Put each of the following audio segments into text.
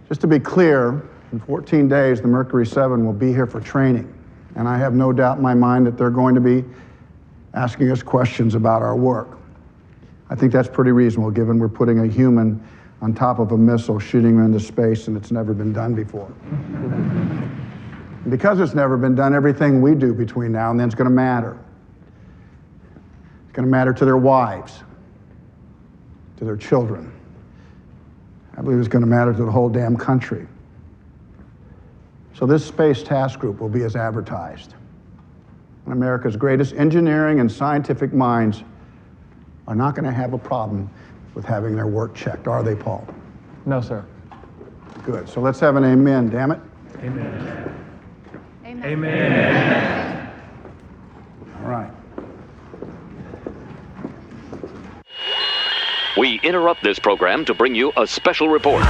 Just to be clear, in 14 days, the Mercury 7 will be here for training. And I have no doubt in my mind that they're going to be asking us questions about our work. I think that's pretty reasonable, given we're putting a human on top of a missile, shooting him into space, and it's never been done before. Because it's never been done, everything we do between now and then is going to matter. It's going to matter to their wives, to their children. I believe it's going to matter to the whole damn country. So this Space Task Group will be as advertised. And America's greatest engineering and scientific minds are not going to have a problem with having their work checked, are they, Paul? No, sir. Good. So let's have an amen, damn it. Amen. Amen. Amen. All right. We interrupt this program to bring you a special report.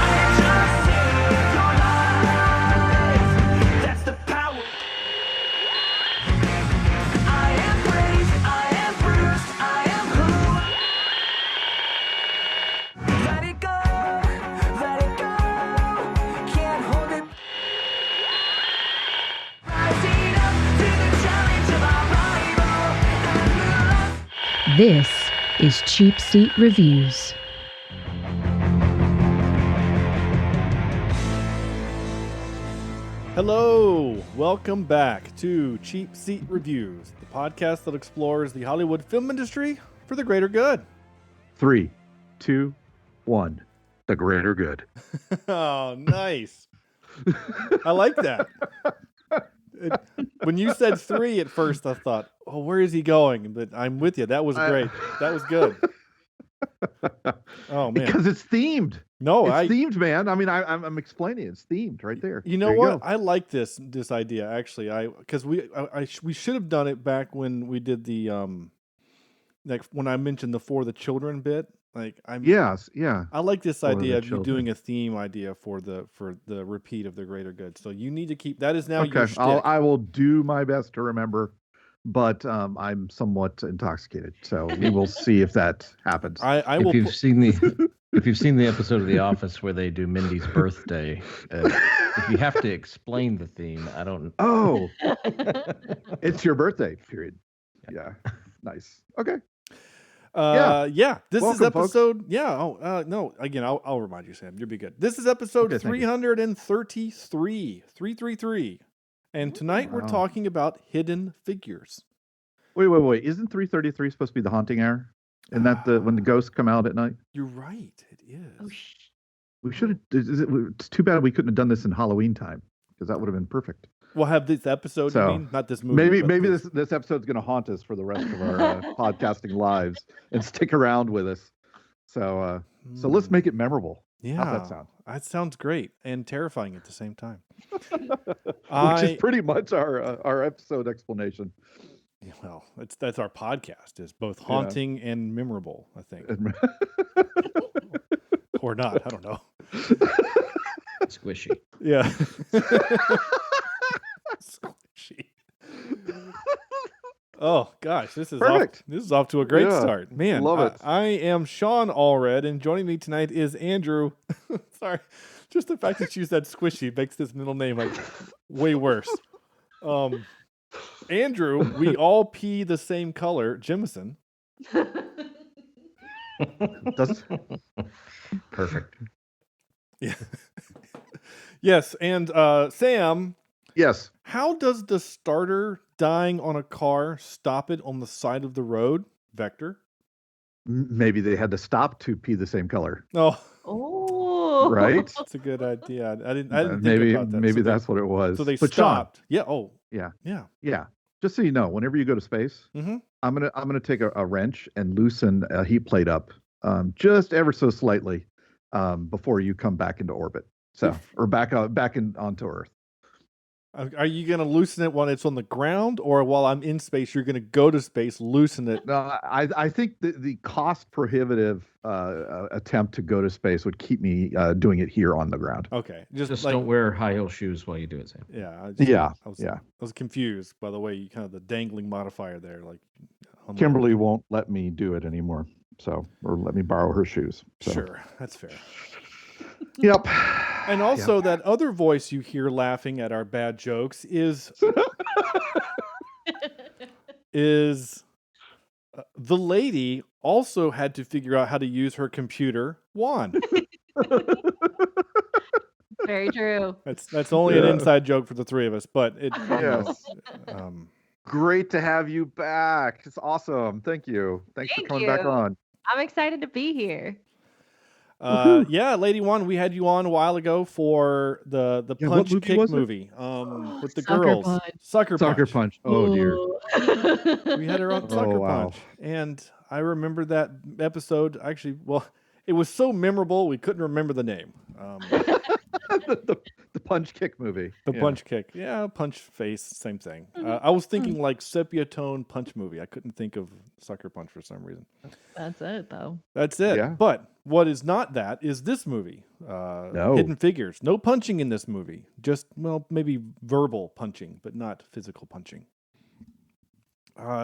This is Cheapseat Reviews. Hello, welcome back to Cheapseat Reviews, the podcast that explores the Hollywood film industry for the greater good. 3, 2, 1. The greater good. Oh, nice. I like that. When you said 3 at first, I thought, oh, where is he going? But I'm with you. That was great. That was good. Oh, man. Because it's themed. No, it's themed, man. I mean, I'm explaining. It's themed right there. You know there what? You I like this idea, actually. Because we should have done it back when we did the like when I mentioned the For the Children bit. Like Yes, yeah. I like this For idea the of you Children. doing a theme idea for the repeat of the greater good. So you need to keep that is now Okay, your shtick. I will do my best to remember, but I'm somewhat intoxicated, so we will see if that happens. I will. If you've seen the episode of The Office where they do Mindy's birthday, if you have to explain the theme, I don't. Oh, it's your birthday period. Yeah, nice. Okay. Yeah. This is Welcome, folks. episode. Yeah. Oh, no. Again, I'll remind you, Sam. You'll be good. This is episode Okay, thank you. 333. 333. And tonight we're Wow. talking about hidden figures. Wait. Isn't 3:33 supposed to be the haunting hour? Isn't that when the ghosts come out at night? You're right. It is. We should have. It's too bad we couldn't have done this in Halloween time, because that would have been perfect. We'll have this episode. So, you mean not this movie? Maybe this episode's going to haunt us for the rest of our podcasting lives and stick around with us. So let's make it memorable. Yeah. How's that sound? That sounds great and terrifying at the same time. Which is pretty much our episode explanation. Well, that's our podcast. Is both haunting and memorable, I think, or not. I don't know. Squishy. Yeah. Squishy. Oh gosh, this is Perfect. This is off to a great Yeah, start, man. love it. I am Sean Allred, and joining me tonight is Andrew. Sorry, just the fact that you said squishy makes this middle name like way worse. Andrew, we all pee the same color. Jemison. Perfect. Yeah. Yes, and Sam. Yes. How does the starter dying on a car stop it on the side of the road? Vector. Maybe they had to stop to pee the same color. Oh. Right? That's a good idea. I didn't think Maybe about that. maybe So that's what it was. So they But Sean, stopped. Yeah. Oh. Yeah. Yeah. Yeah. Just so you know, whenever you go to space, Mm-hmm. I'm gonna take a wrench and loosen a heat plate up, just ever so slightly, before you come back into orbit. So or back onto Earth. Are you going to loosen it when it's on the ground, or while I'm in space, you're going to go to space, loosen it? No, I think the cost prohibitive attempt to go to space would keep me doing it here on the ground. Okay. Just don't wear high heel shoes while you do it, Sam. Yeah. Yeah. I was confused by the way you kind of the dangling modifier there. Like Kimberly won't let me do it anymore, or let me borrow her shoes. So. Sure. That's fair. Yep. And also that other voice you hear laughing at our bad jokes is the lady also had to figure out how to use her computer, Juan. Very true. That's only an inside joke for the three of us, but it Yes. Great to have you back. It's awesome. Thank you. Thanks Thank for coming back you. on. I'm excited to be here. yeah, LadyWan, we had you on a while ago for the Yeah, Punch what movie Kick was it? movie with the Sucker girls. Punch. Sucker Soccer Punch. Punch. Oh dear. We had her on Oh, Sucker wow. Punch. And I remember that episode. Actually, well, it was so memorable we couldn't remember the name. The Punch Kick movie. The Yeah. Punch Kick. Yeah, Punch Face, same thing. I was thinking like sepia tone punch movie. I couldn't think of Sucker Punch for some reason. That's it, though. That's it. Yeah. But what is not that is this movie. Hidden Figures. No punching in this movie. Just, well, maybe verbal punching, but not physical punching.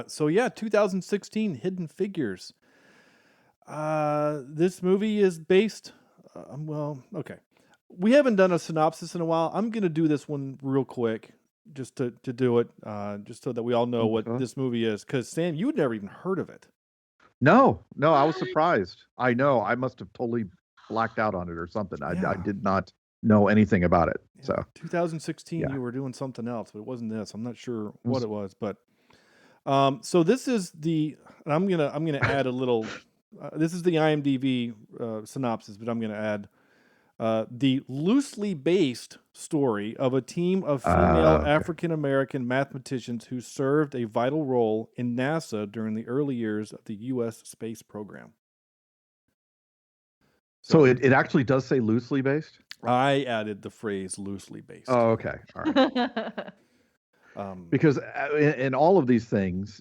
So yeah, 2016 Hidden Figures. This movie is based, okay. We haven't done a synopsis in a while. I'm going to do this one real quick just to do it, just so that we all know what this movie is. Because, Sam, you had never even heard of it. No, I was surprised. I know. I must have totally blacked out on it or something. I did not know anything about it. Yeah. So 2016, you were doing something else, but it wasn't this. I'm not sure what it was, but so this is and I'm gonna add a little. This is the IMDb synopsis, but I'm gonna add the loosely based story of a team of female African American mathematicians who served a vital role in NASA during the early years of the U.S. space program. So it actually does say loosely based? I added the phrase loosely based. Oh, okay. All right. Because in all of these things,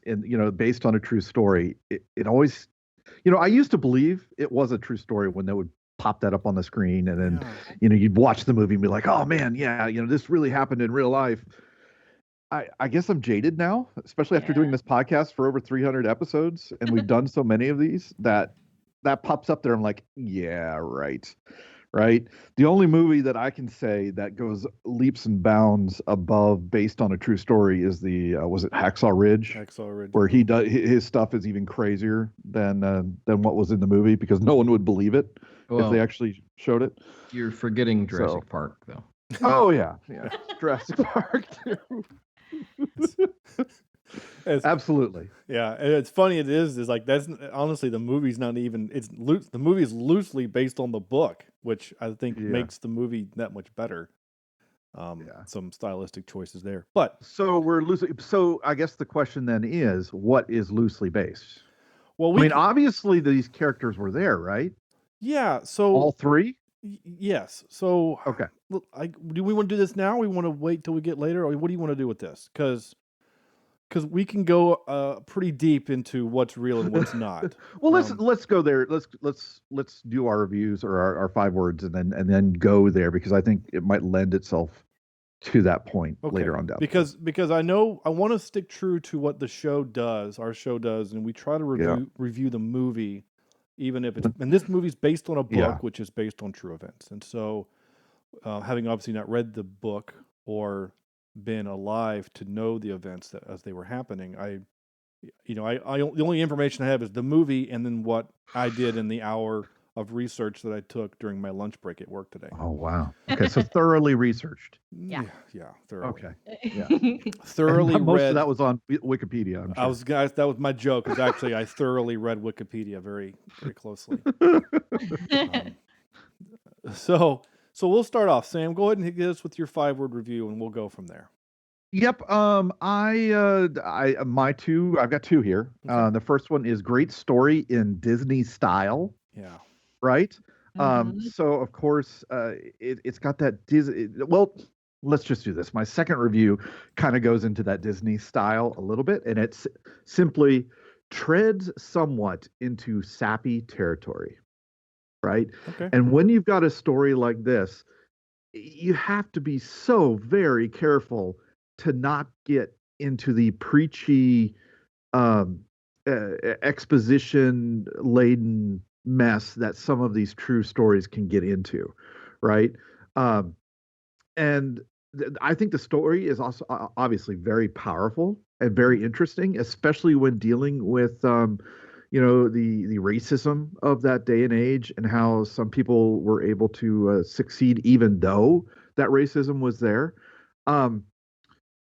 based on a true story, it always, I used to believe it was a true story when they would pop that up on the screen, and then you'd watch the movie and be like, oh man, this really happened in real life. I guess I'm jaded now, especially after doing this podcast for over 300 episodes, and we've done so many of these that pops up there. I'm like, yeah, right. The only movie that I can say that goes leaps and bounds above based on a true story is the was it Hacksaw Ridge? Hacksaw Ridge, where he does his stuff is even crazier than what was in the movie, because no one would believe it if they actually showed it. You're forgetting Jurassic Park, though. Oh yeah, Jurassic Park too. Absolutely. Yeah, and it's funny. It is like that's honestly the movie's not even. The movie is loosely based on the book, which I think makes the movie that much better. Some stylistic choices there, but so we're loosely. So I guess the question then is, what is loosely based? Well, I mean, obviously these characters were there, right? Yeah. So all three. Yes. So okay. Do we want to do this now? Or we want to wait till we get later, or what do you want to do with this? Because we can go pretty deep into what's real and what's not. Well, let's go there. Let's do our reviews or our 5 words, and then go there, because I think it might lend itself to that point later on down. Because I know I want to stick true to what the show does, our show does, and we try to review the movie, even if it's, and this movie's based on a book, which is based on true events, and so having obviously not read the book or been alive to know the events that as they were happening, the only information I have is the movie and then what I did in the hour of research that I took during my lunch break at work today. Oh wow! Okay, so thoroughly researched. Yeah, thoroughly. Okay, yeah, thoroughly and most read. Of that was on Wikipedia. I'm sure. That was my joke. Is actually I thoroughly read Wikipedia very very closely. So we'll start off. Sam, go ahead and hit us with your 5-word review, and we'll go from there. Yep. My 2. I've got 2 here. Okay. The first one is great story in Disney style. Yeah. Right. So of course, it's got that Disney. Well, let's just do this. My second review kind of goes into that Disney style a little bit, and it's simply treads somewhat into sappy territory. Right. Okay. And when you've got a story like this, you have to be so very careful to not get into the preachy, exposition-laden mess that some of these true stories can get into, right? And I think the story is also obviously very powerful and very interesting, especially when dealing with the racism of that day and age, and how some people were able to succeed even though that racism was there. Um,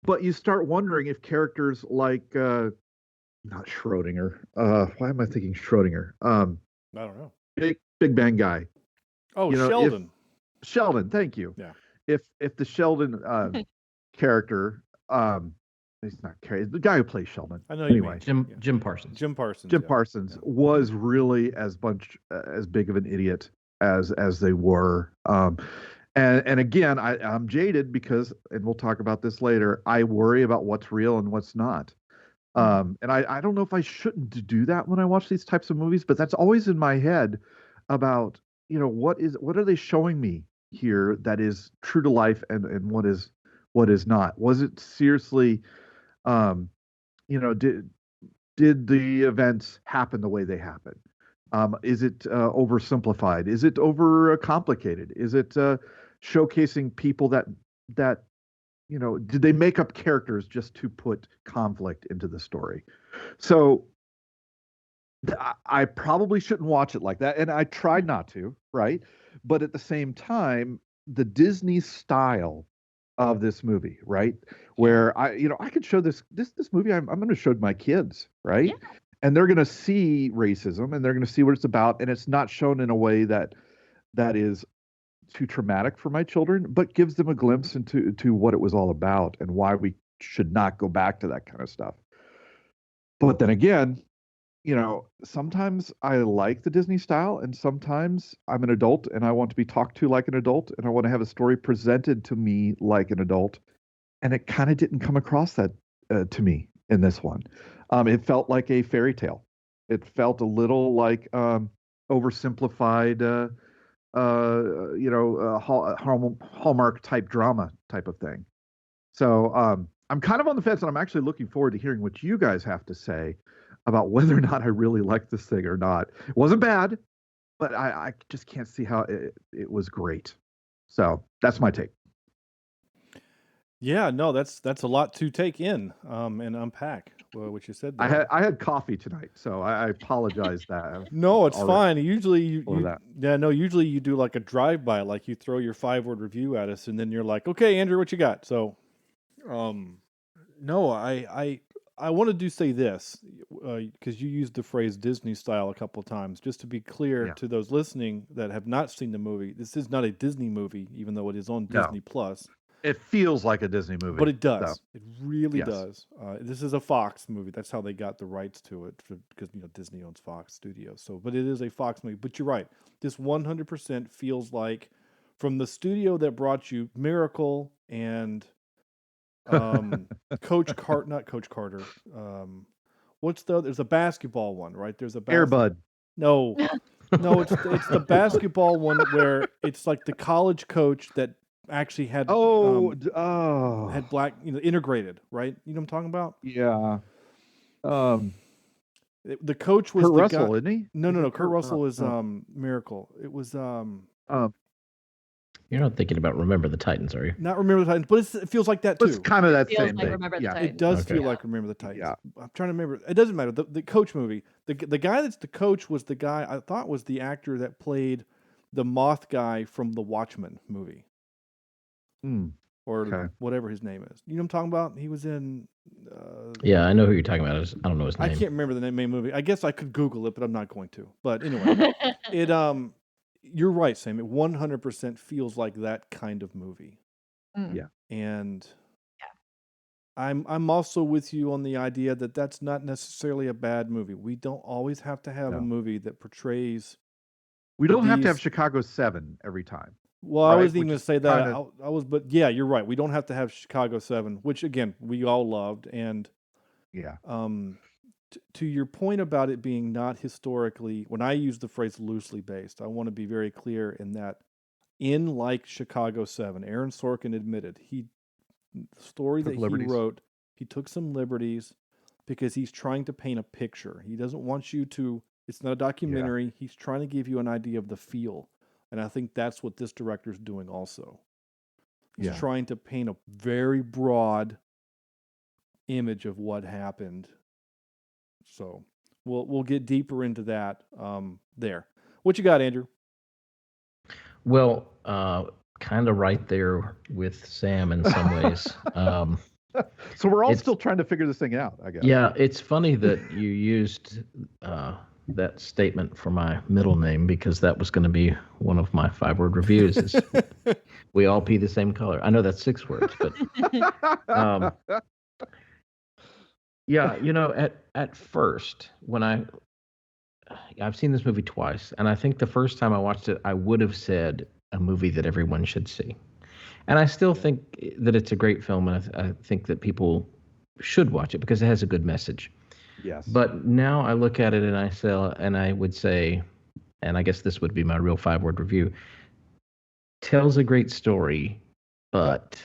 but you start wondering if characters like not Schrodinger. Why am I thinking Schrodinger? I don't know. Big Bang guy. Oh, You know, if Sheldon. Sheldon, thank you. Yeah. If the Sheldon character, he's not the guy who plays Sheldon. I know you Anyway, mean. Jim Parsons. Jim Parsons. Jim yeah. Parsons Yeah. was really as big of an idiot as they were. And again, I'm jaded because, and we'll talk about this later, I worry about what's real and what's not. And I don't know if I shouldn't do that when I watch these types of movies, but that's always in my head about, what are they showing me here that is true to life, and what is not. Was it seriously, did the events happen the way they happen? Is it oversimplified? Is it over complicated? Is it showcasing people that did they make up characters just to put conflict into the story? So I probably shouldn't watch it like that, and I tried not to, right? But at the same time, the Disney style of this movie, right? Where I could show this movie. I'm going to show my kids, right? Yeah. And they're going to see racism, and they're going to see what it's about, and it's not shown in a way that is too traumatic for my children, but gives them a glimpse into what it was all about and why we should not go back to that kind of stuff. But then again, sometimes I like the Disney style, and sometimes I'm an adult and I want to be talked to like an adult, and I want to have a story presented to me like an adult. And it kind of didn't come across that to me in this one. It felt like a fairy tale. It felt a little like oversimplified, Hallmark type drama type of thing. So I'm kind of on the fence, and I'm actually looking forward to hearing what you guys have to say about whether or not I really like this thing or not. It wasn't bad, but I just can't see how it was great. So that's my take. Yeah, no, that's a lot to take in and unpack. What you said there. I had coffee tonight, so I apologize that. No, it's fine. already Usually for that. usually you do like a drive-by, like you throw your 5-word review at us, and then you're like, okay, Andrew, what you got? So, no, I want to say this because you used the phrase Disney style a couple of times. Just to be clear Yeah. to those listening that have not seen the movie, this is not a Disney movie, even though it is on No. Disney Plus. It feels like a Disney movie, But it does. so, It really yes. does. This is a Fox movie. That's how they got the rights to it, because Disney owns Fox Studios. So, but it is a Fox movie. But you're right. This 100% feels like from the studio that brought you Miracle and not Coach Carter. What's there's a basketball one, right? There's a Air Bud. No, it's the basketball one where it's like the college coach that actually had had black integrated, right? You know what I'm talking about? Yeah. The coach was Kurt the Russell, guy. isn't he? No, Isn't it Kurt Russell is no. Miracle. It was You're not thinking about Remember the Titans, are you? not Remember the Titans, but it feels like that too. It's kind of that Feels same like thing. Remember the Yeah. Titans. It does Okay. feel like Remember the Titans. Yeah. I'm trying to remember. It doesn't matter. The coach movie. The guy that's the coach was the guy I thought was the actor that played the moth guy from the Watchmen movie. Or Okay. whatever his name is. You know what I'm talking about? He was in. Yeah, I know who you're talking about. I don't know his I name. can't remember the main movie. I guess I could Google it, but I'm not going to. But anyway, it you're right, Sam. It 100% feels like that kind of movie. Yeah. And I'm also with you on the idea that that's not necessarily a bad movie. We don't always have to have a No. movie that portrays. We don't have to have These- Chicago 7 every time. Well, I Right, wasn't even which going is to say that. kinda- But yeah, you're right. We don't have to have Chicago 7, which again we all loved. And Yeah. to your point about it being not historically, when I use the phrase loosely based, I want to be very clear in that. In like Chicago 7, Aaron Sorkin admitted the story Took that liberties. he wrote, he took some liberties because he's trying to paint a picture. He doesn't want you to. It's not a documentary. He's trying to give you an idea of the feel And I think that's what this director is doing also. He's Yeah. trying to paint a very broad image of what happened. So we'll get deeper into that there. What you got, Andrew? Well, kind of right there with Sam in some ways. So we're all It's- still trying to figure this thing out, I guess. Yeah, it's funny that you used that statement for my middle name, because that was going to be one of my 5-word reviews. Is we all pee the same color. I know that's 6 words, but yeah, at first when I've seen this movie twice, and I think the first time I watched it, I would have said a movie that everyone should see. And I still think that it's a great film, and I think that people should watch it because it has a good message. Yes. But now I look at it and I would say, and I guess this would be my real 5-word review, tells a great story, but ...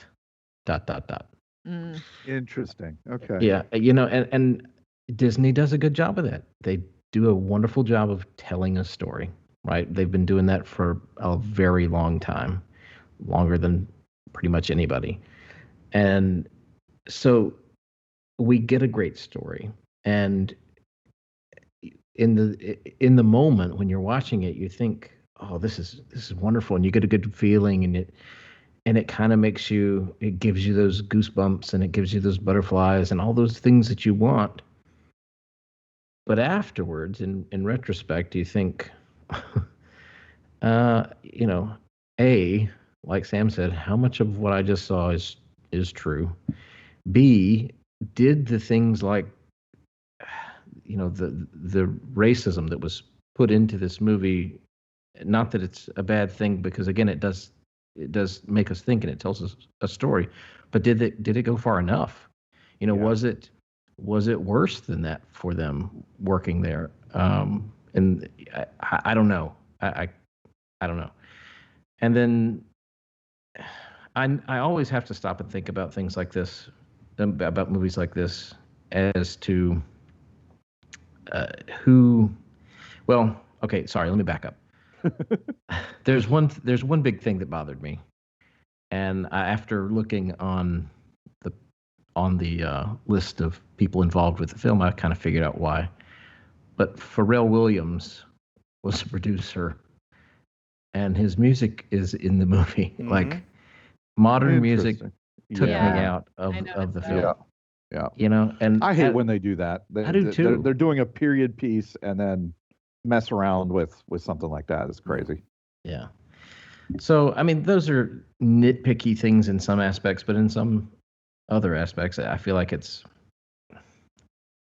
Mm. Interesting. Okay. Yeah, and Disney does a good job of that. They do a wonderful job of telling a story, right? They've been doing that for a very long time, longer than pretty much anybody. And so we get a great story, and in the moment when you're watching it, you think, "Oh, this is wonderful," and you get a good feeling, and it kind of it gives you those goosebumps, and it gives you those butterflies and all those things that you want. But afterwards, in retrospect, you think, like Sam said, how much of what I just saw is true? B, did the things like, the racism that was put into this movie, not that it's a bad thing, because again, it does make us think, and it tells us a story, but did it go far enough? Yeah. Was it worse than that for them working there? And I don't know. I don't know. And then I always have to stop and think about things like this, about movies like this, as to who. Well, okay, sorry. Let me back up. There's one big thing that bothered me, and after looking on the list of people involved with the film, I kind of figured out why. But Pharrell Williams was a producer, and his music is in the movie. Mhm. Like, modern music Interesting. took me Yeah. out of I the noticed that. film. Yeah. And I hate when they do that. I do too. They're doing a period piece and then mess around with something like that. It's crazy. Yeah. So, I mean, those are nitpicky things in some aspects, but in some other aspects, I feel like it's.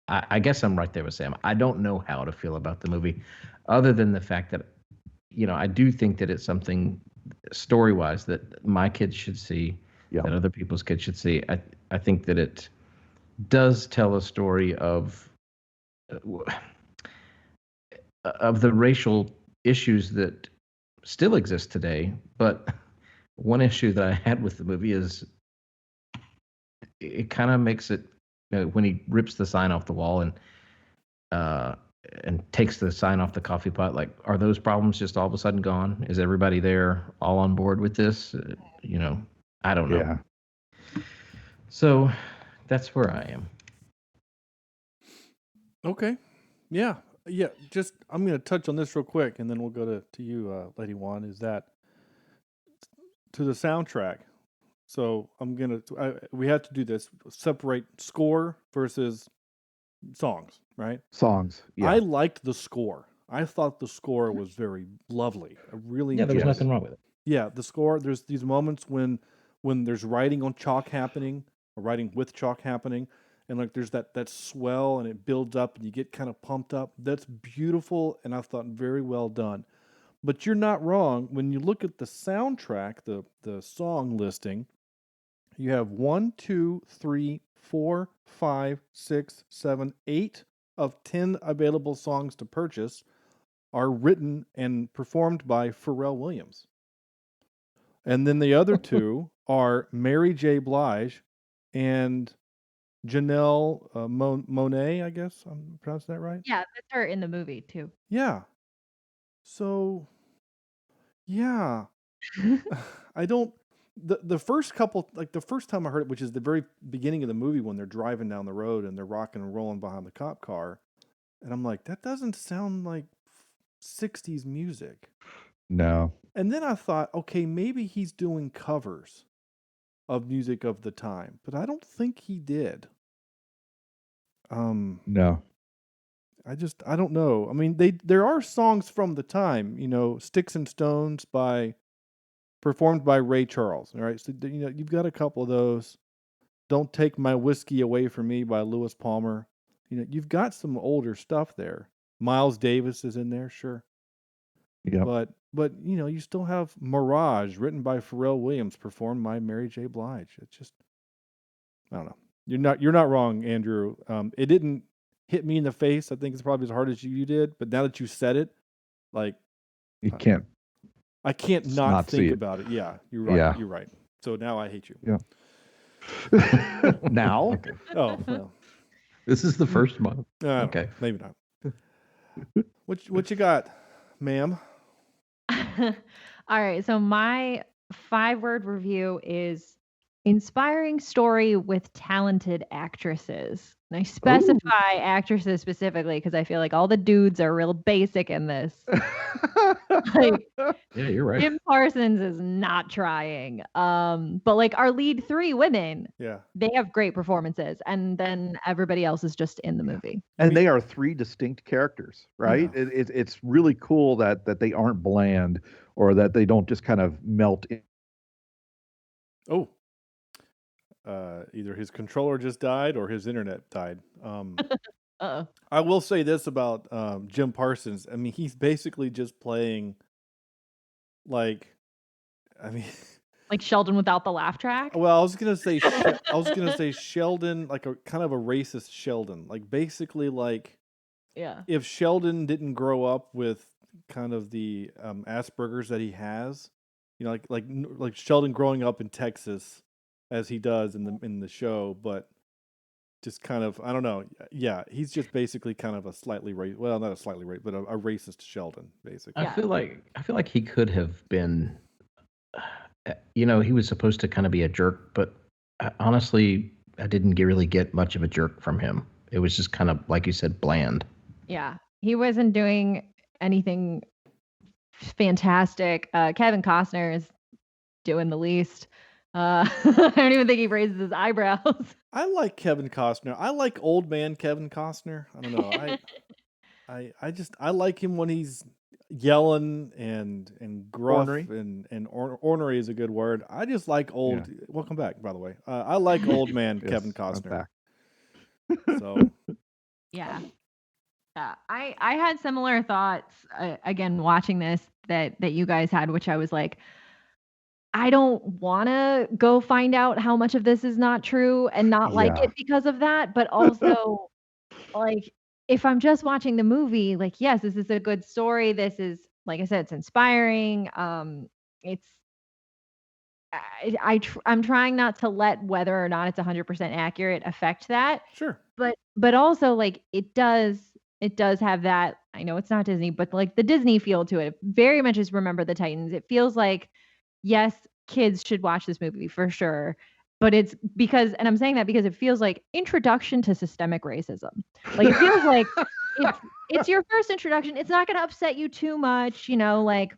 I guess I'm right there with Sam. I don't know how to feel about the movie, other than the fact that, I do think that it's something story-wise that my kids should see, that other people's kids should see. I think that it does tell a story of the racial issues that still exist today. But one issue that I had with the movie is it kind of makes it, when he rips the sign off the wall and takes the sign off the coffee pot, like, are those problems just all of a sudden gone? Is everybody there all on board with this? I don't know. Yeah. So that's where I am. Okay. Yeah. Just I'm going to touch on this real quick, and then we'll go to you, LadyWan. Is that to the soundtrack? So we have to do this. Separate score versus songs, right? Songs. Yeah. I liked the score. I thought the score was very lovely. I really Yeah, there was enjoyed nothing wrong with it. Yeah, the score. There's these moments when there's writing on chalk happening, or writing with chalk happening, and like there's that swell, and it builds up, and you get kind of pumped up. That's beautiful, and I thought very well done. But you're not wrong when you look at the soundtrack, the song listing. You have 1, 2, 3, 4, 5, 6, 7, 8 of 10 available songs to purchase are written and performed by Pharrell Williams. And then the other two are Mary J. Blige and Janelle Monáe, I guess I'm pronouncing that right? Yeah, that's her in the movie too. Yeah. So Yeah. I don't. The first couple, like the first time I heard it, which is the very beginning of the movie when they're driving down the road and they're rocking and rolling behind the cop car, and I'm like, that doesn't sound like 60s music. No. And then I thought, okay, maybe he's doing covers of music of the time, but I don't think he did. No. I don't know. I mean, there are songs from the time, Sticks and Stones performed by Ray Charles. All right, so you've got a couple of those. Don't Take My Whiskey Away From Me by Lewis Palmer. You've got some older stuff there. Miles Davis is in there, sure. Yeah. But you still have Mirage, written by Pharrell Williams, performed by Mary J. Blige. It's just, I don't know. You're not wrong, Andrew. It didn't hit me in the face. I think it's probably as hard as you did. But now that you said it, like You can't. I can't not think about it. Yeah, you're right. Yeah. You're right. So now I hate you. Yeah. Now? Oh, well. This is the first month. Okay, maybe not. What you got, ma'am? All right. So my 5-word review is inspiring story with talented actresses. And I specify actresses specifically because I feel like all the dudes are real basic in this. Like, Yeah, you're right. Jim Parsons is not trying. But like our lead 3 women, Yeah, they have great performances, and then everybody else is just in the movie. And they are 3 distinct characters, right? Yeah. It's really cool that they aren't bland or that they don't just kind of melt in. Oh. Either his controller just died or his internet died. Uh-oh. I will say this about Jim Parsons. I mean, he's basically just playing like Sheldon without the laugh track. well, I was gonna say Sheldon, like a kind of a racist Sheldon. Like basically, like Yeah. if Sheldon didn't grow up with kind of the Asperger's that he has, like Sheldon growing up in Texas, as he does in the show, but just kind of, I don't know. Yeah, he's just basically kind of a slightly not a slightly but a racist Sheldon, basically. Yeah. I feel like he could have been. He was supposed to kind of be a jerk, but honestly, I didn't really get much of a jerk from him. It was just kind of, like you said, bland. Yeah. He wasn't doing anything fantastic. Kevin Costner is doing the least. I don't even think he raises his eyebrows. I like Kevin Costner. I like old man Kevin Costner. I don't know. I like him when he's yelling and gruff and ornery is a good word. I just like old. Yeah. Welcome back, by the way. I like old man Yes, Kevin I'm Costner. back. So Yeah. I had similar thoughts again watching this that you guys had, which I was like, I don't want to go find out how much of this is not true and not like it because of that, but also like if I'm just watching the movie, like yes, this is a good story. This is, like I said, it's inspiring. It's I'm trying not to let whether or not it's 100% accurate affect that. Sure. But also like it does have that, I know it's not Disney, but like the Disney feel to it. It very much is Remember the Titans. It feels like, yes, kids should watch this movie for sure. But it's because, and I'm saying that because it feels like introduction to systemic racism. Like it feels like it's your first introduction. It's not going to upset you too much, like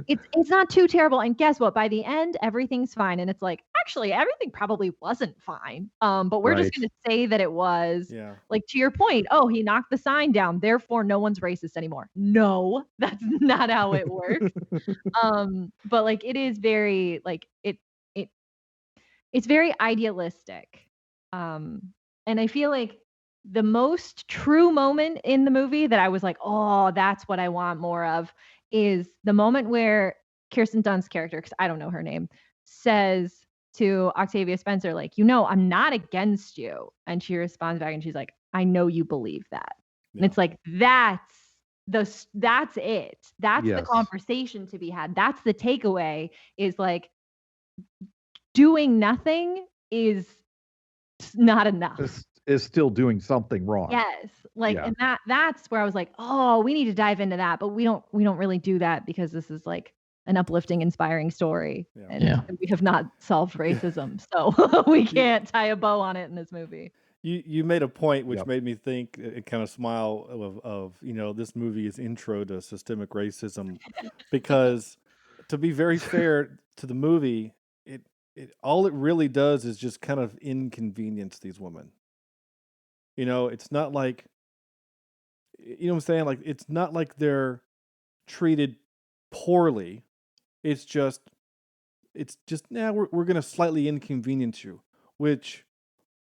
it's not too terrible. And guess what? By the end, everything's fine. And it's like, actually, everything probably wasn't fine. But we're just going to say that it was. Yeah. Like to your point, oh, he knocked the sign down, therefore no one's racist anymore. No, that's not how it works. But like it is very like it's very idealistic. And I feel like the most true moment in the movie that I was like, oh, that's what I want more of, is the moment where Kirsten Dunst's character, because I don't know her name, says to Octavia Spencer, like, I'm not against you. And she responds back and she's like, I know you believe that. Yeah. And it's like, that's it. That's the conversation to be had. That's the takeaway, is like doing nothing is not enough. Is still doing something wrong. Yes. Like, and that's where I was like, oh, we need to dive into that, but we don't really do that because this is like an uplifting, inspiring story. Yeah. And Yeah. we have not solved racism, so we can't tie a bow on it in this movie. You made a point which Yep. made me think and kind of smile of this movie is intro to systemic racism, because to be very fair to the movie, it all it really does is just kind of inconvenience these women. It's not like, what I'm saying? Like, it's not like they're treated poorly. It's just we're going to slightly inconvenience you, which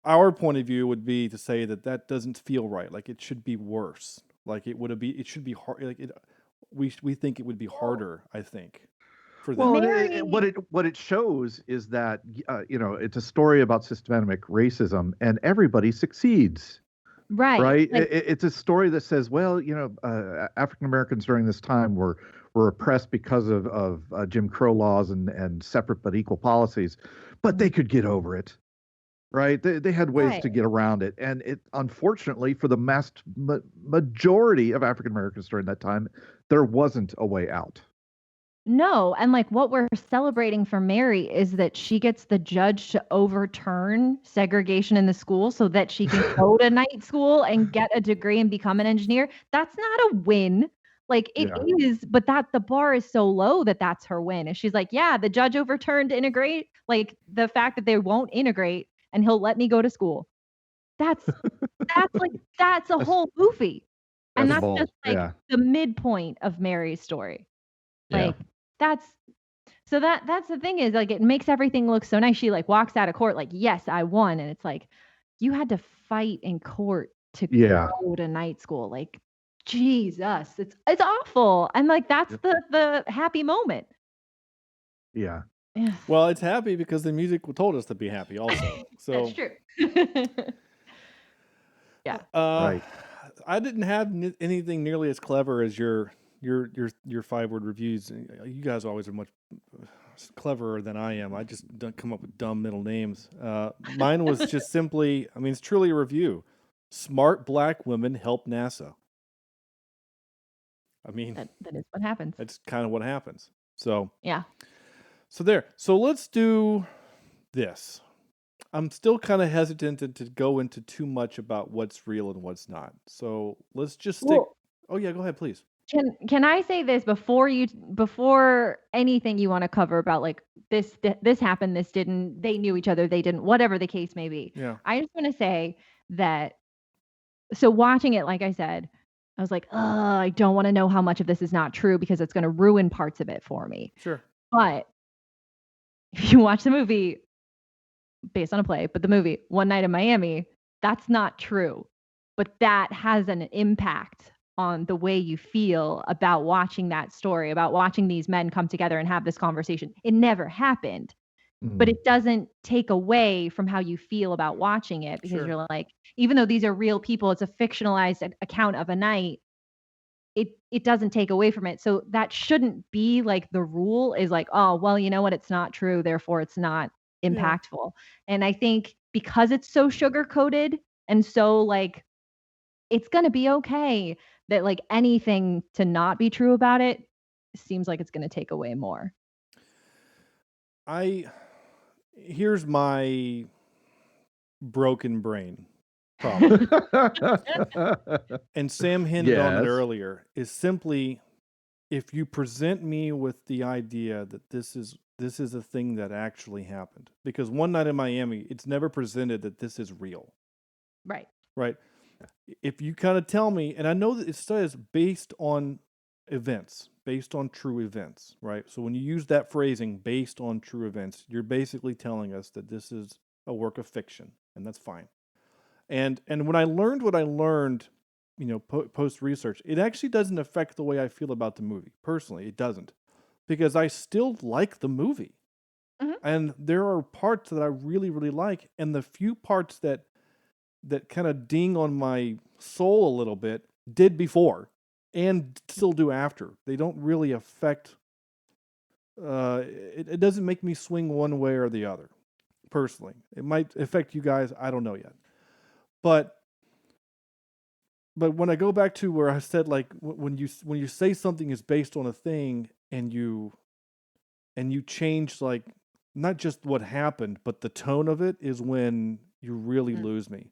our point of view would be to say that doesn't feel right. Like, it should be worse. Like, it should be hard. Like, we think it would be harder, I think, for them. Well, Mary- what it shows is that it's a story about systematic racism, and everybody succeeds. Right. Right. Like, It's a story that says, well, African Americans during this time were oppressed because of Jim Crow laws and separate but equal policies, but they could get over it. Right. They had ways to Right. get around it. And it, unfortunately, for the majority of African Americans during that time, there wasn't a way out. no, and like what we're celebrating for Mary is that she gets the judge to overturn segregation in the school so that she can go to night school and get a degree and become an engineer. That's not a win. Like, it Yeah. is, but that the bar is so low that that's her win. And she's like, yeah, the judge overturned integrate, like the fact that they won't integrate and he'll let me go to school. That's that's a whole movie. And That's that's bold. just like Yeah. the midpoint of Mary's story. Yeah. Like, that's the thing, is like it makes everything look so nice. She like walks out of court like, yes, I won. And it's like, you had to fight in court to Yeah. go to night school. Like, Jesus, it's awful. And like that's the happy moment. Yeah. Yeah. Well, it's happy because the music told us to be happy also. So That's true. Yeah. Right. I didn't have anything nearly as clever as your 5-word reviews. You guys always are much cleverer than I am. I just don't come up with dumb middle names. Mine was just simply, it's truly a review. Smart black women help NASA. That is what happens. That's kind of what happens. So Yeah. So there. So let's do this. I'm still kind of hesitant to go into too much about what's real and what's not. So let's just stick. Well, Oh yeah, go ahead, please. Can I say this before anything you want to cover about like this happened, this didn't, they knew each other, they didn't, whatever the case may be. Yeah. I just want to say that, so watching it, like I said, I was like, I don't want to know how much of this is not true because it's going to ruin parts of it for me. Sure. But if you watch the movie based on a play, but the movie One Night in Miami, that's not true. But that has an impact on the way you feel about watching that story, about watching these men come together and have this conversation. It never happened, but it doesn't take away from how you feel about watching it, because Sure. you're like, even though these are real people, it's a fictionalized account of a night. It doesn't take away from it. So that shouldn't be like the rule, is like, oh, well, you know what? It's not true. Therefore, it's not impactful. And I think because it's so sugar coated and so like, it's going to be okay, that like anything to not be true about it seems like it's going to take away more. Here's my broken brain problem. And Sam hinted on it Yes. earlier, is simply, if you present me with the idea that this is a thing that actually happened, because One Night in Miami, it's never presented that this is real. Right. Right. If you kind of tell me, and I know that it says based on events, based on true events, right? So when you use that phrasing, based on true events, you're basically telling us that this is a work of fiction, and that's fine. And when I learned what I learned, post research, it actually doesn't affect the way I feel about the movie. Personally, it doesn't, because I still like the movie. Mhm. And there are parts that I really, really like, and the few parts that kind of ding on my soul a little bit did before and still do after. They don't really affect, it doesn't make me swing one way or the other, personally. It might affect you guys, I don't know yet. But when I go back to where I said, like, when you say something is based on a thing, and you and you change like not just what happened, but the tone of it is when you really lose me.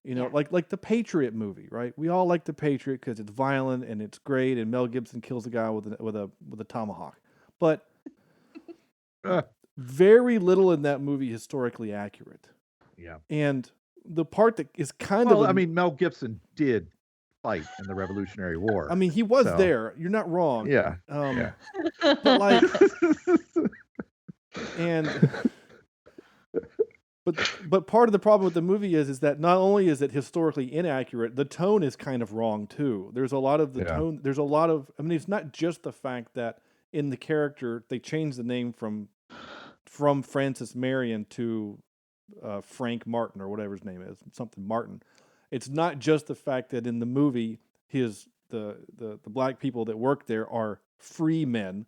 You know, like the Patriot movie, right? We all like the Patriot because it's violent and it's great, and Mel Gibson kills a guy with a tomahawk. But very little in that movie historically accurate. Yeah. And the part that is kind Well, of I mean, Mel Gibson did fight in the Revolutionary War. I mean, he was there. You're not wrong. Yeah. But like, and but part of the problem with the movie is that not only is it historically inaccurate, the tone is kind of wrong too. There's a lot of the tone. There's a lot of. I mean, it's not just the fact that in the character they changed the name from Francis Marion to Frank Martin or whatever his name is, something Martin. It's not just the fact that in the movie the black people that work there are free men,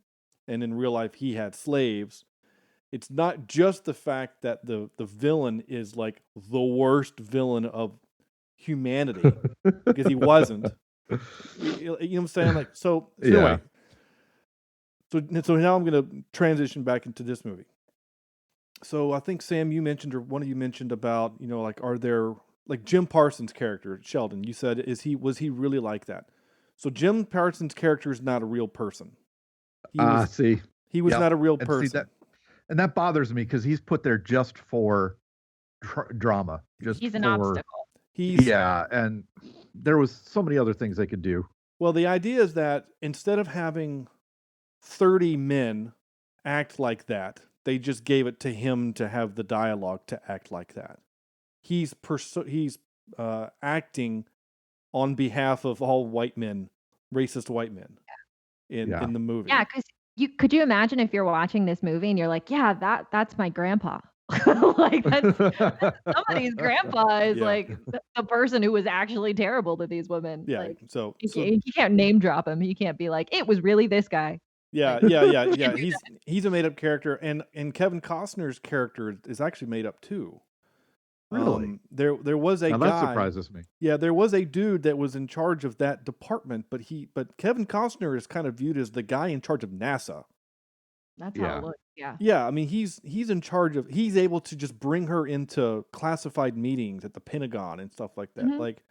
and in real life he had slaves. It's not just the fact that the villain is like the worst villain of humanity because he wasn't. You know what I'm saying? Like so anyway. So now I'm going to transition back into this movie. So I think Sam, you mentioned, or one of you mentioned about, you know, like are there like Jim Parsons' character, Sheldon? You said was he really like that? So Jim Parsons' character is not a real person. He was not a real person. And that bothers me because he's put there just for drama. He's an obstacle. And there was so many other things they could do. Well, the idea is that instead of having 30 men act like that, they just gave it to him to have the dialogue to act like that. He's acting on behalf of all white men, racist white men in the movie. Yeah, because could you imagine if you're watching this movie and you're like, yeah, that's my grandpa. Like that's somebody's grandpa is like the person who was actually terrible to these women. Yeah. Like, so you can't name drop him. You can't be like, it was really this guy. Yeah. He's a made up character, and Kevin Costner's character is actually made up too. Really? There was a guy. That surprises me. Yeah, there was a dude that was in charge of that department, but Kevin Costner is kind of viewed as the guy in charge of NASA. That's how it looks. Yeah. Yeah, I mean he's in charge of. He's able to just bring her into classified meetings at the Pentagon and stuff like that. Like,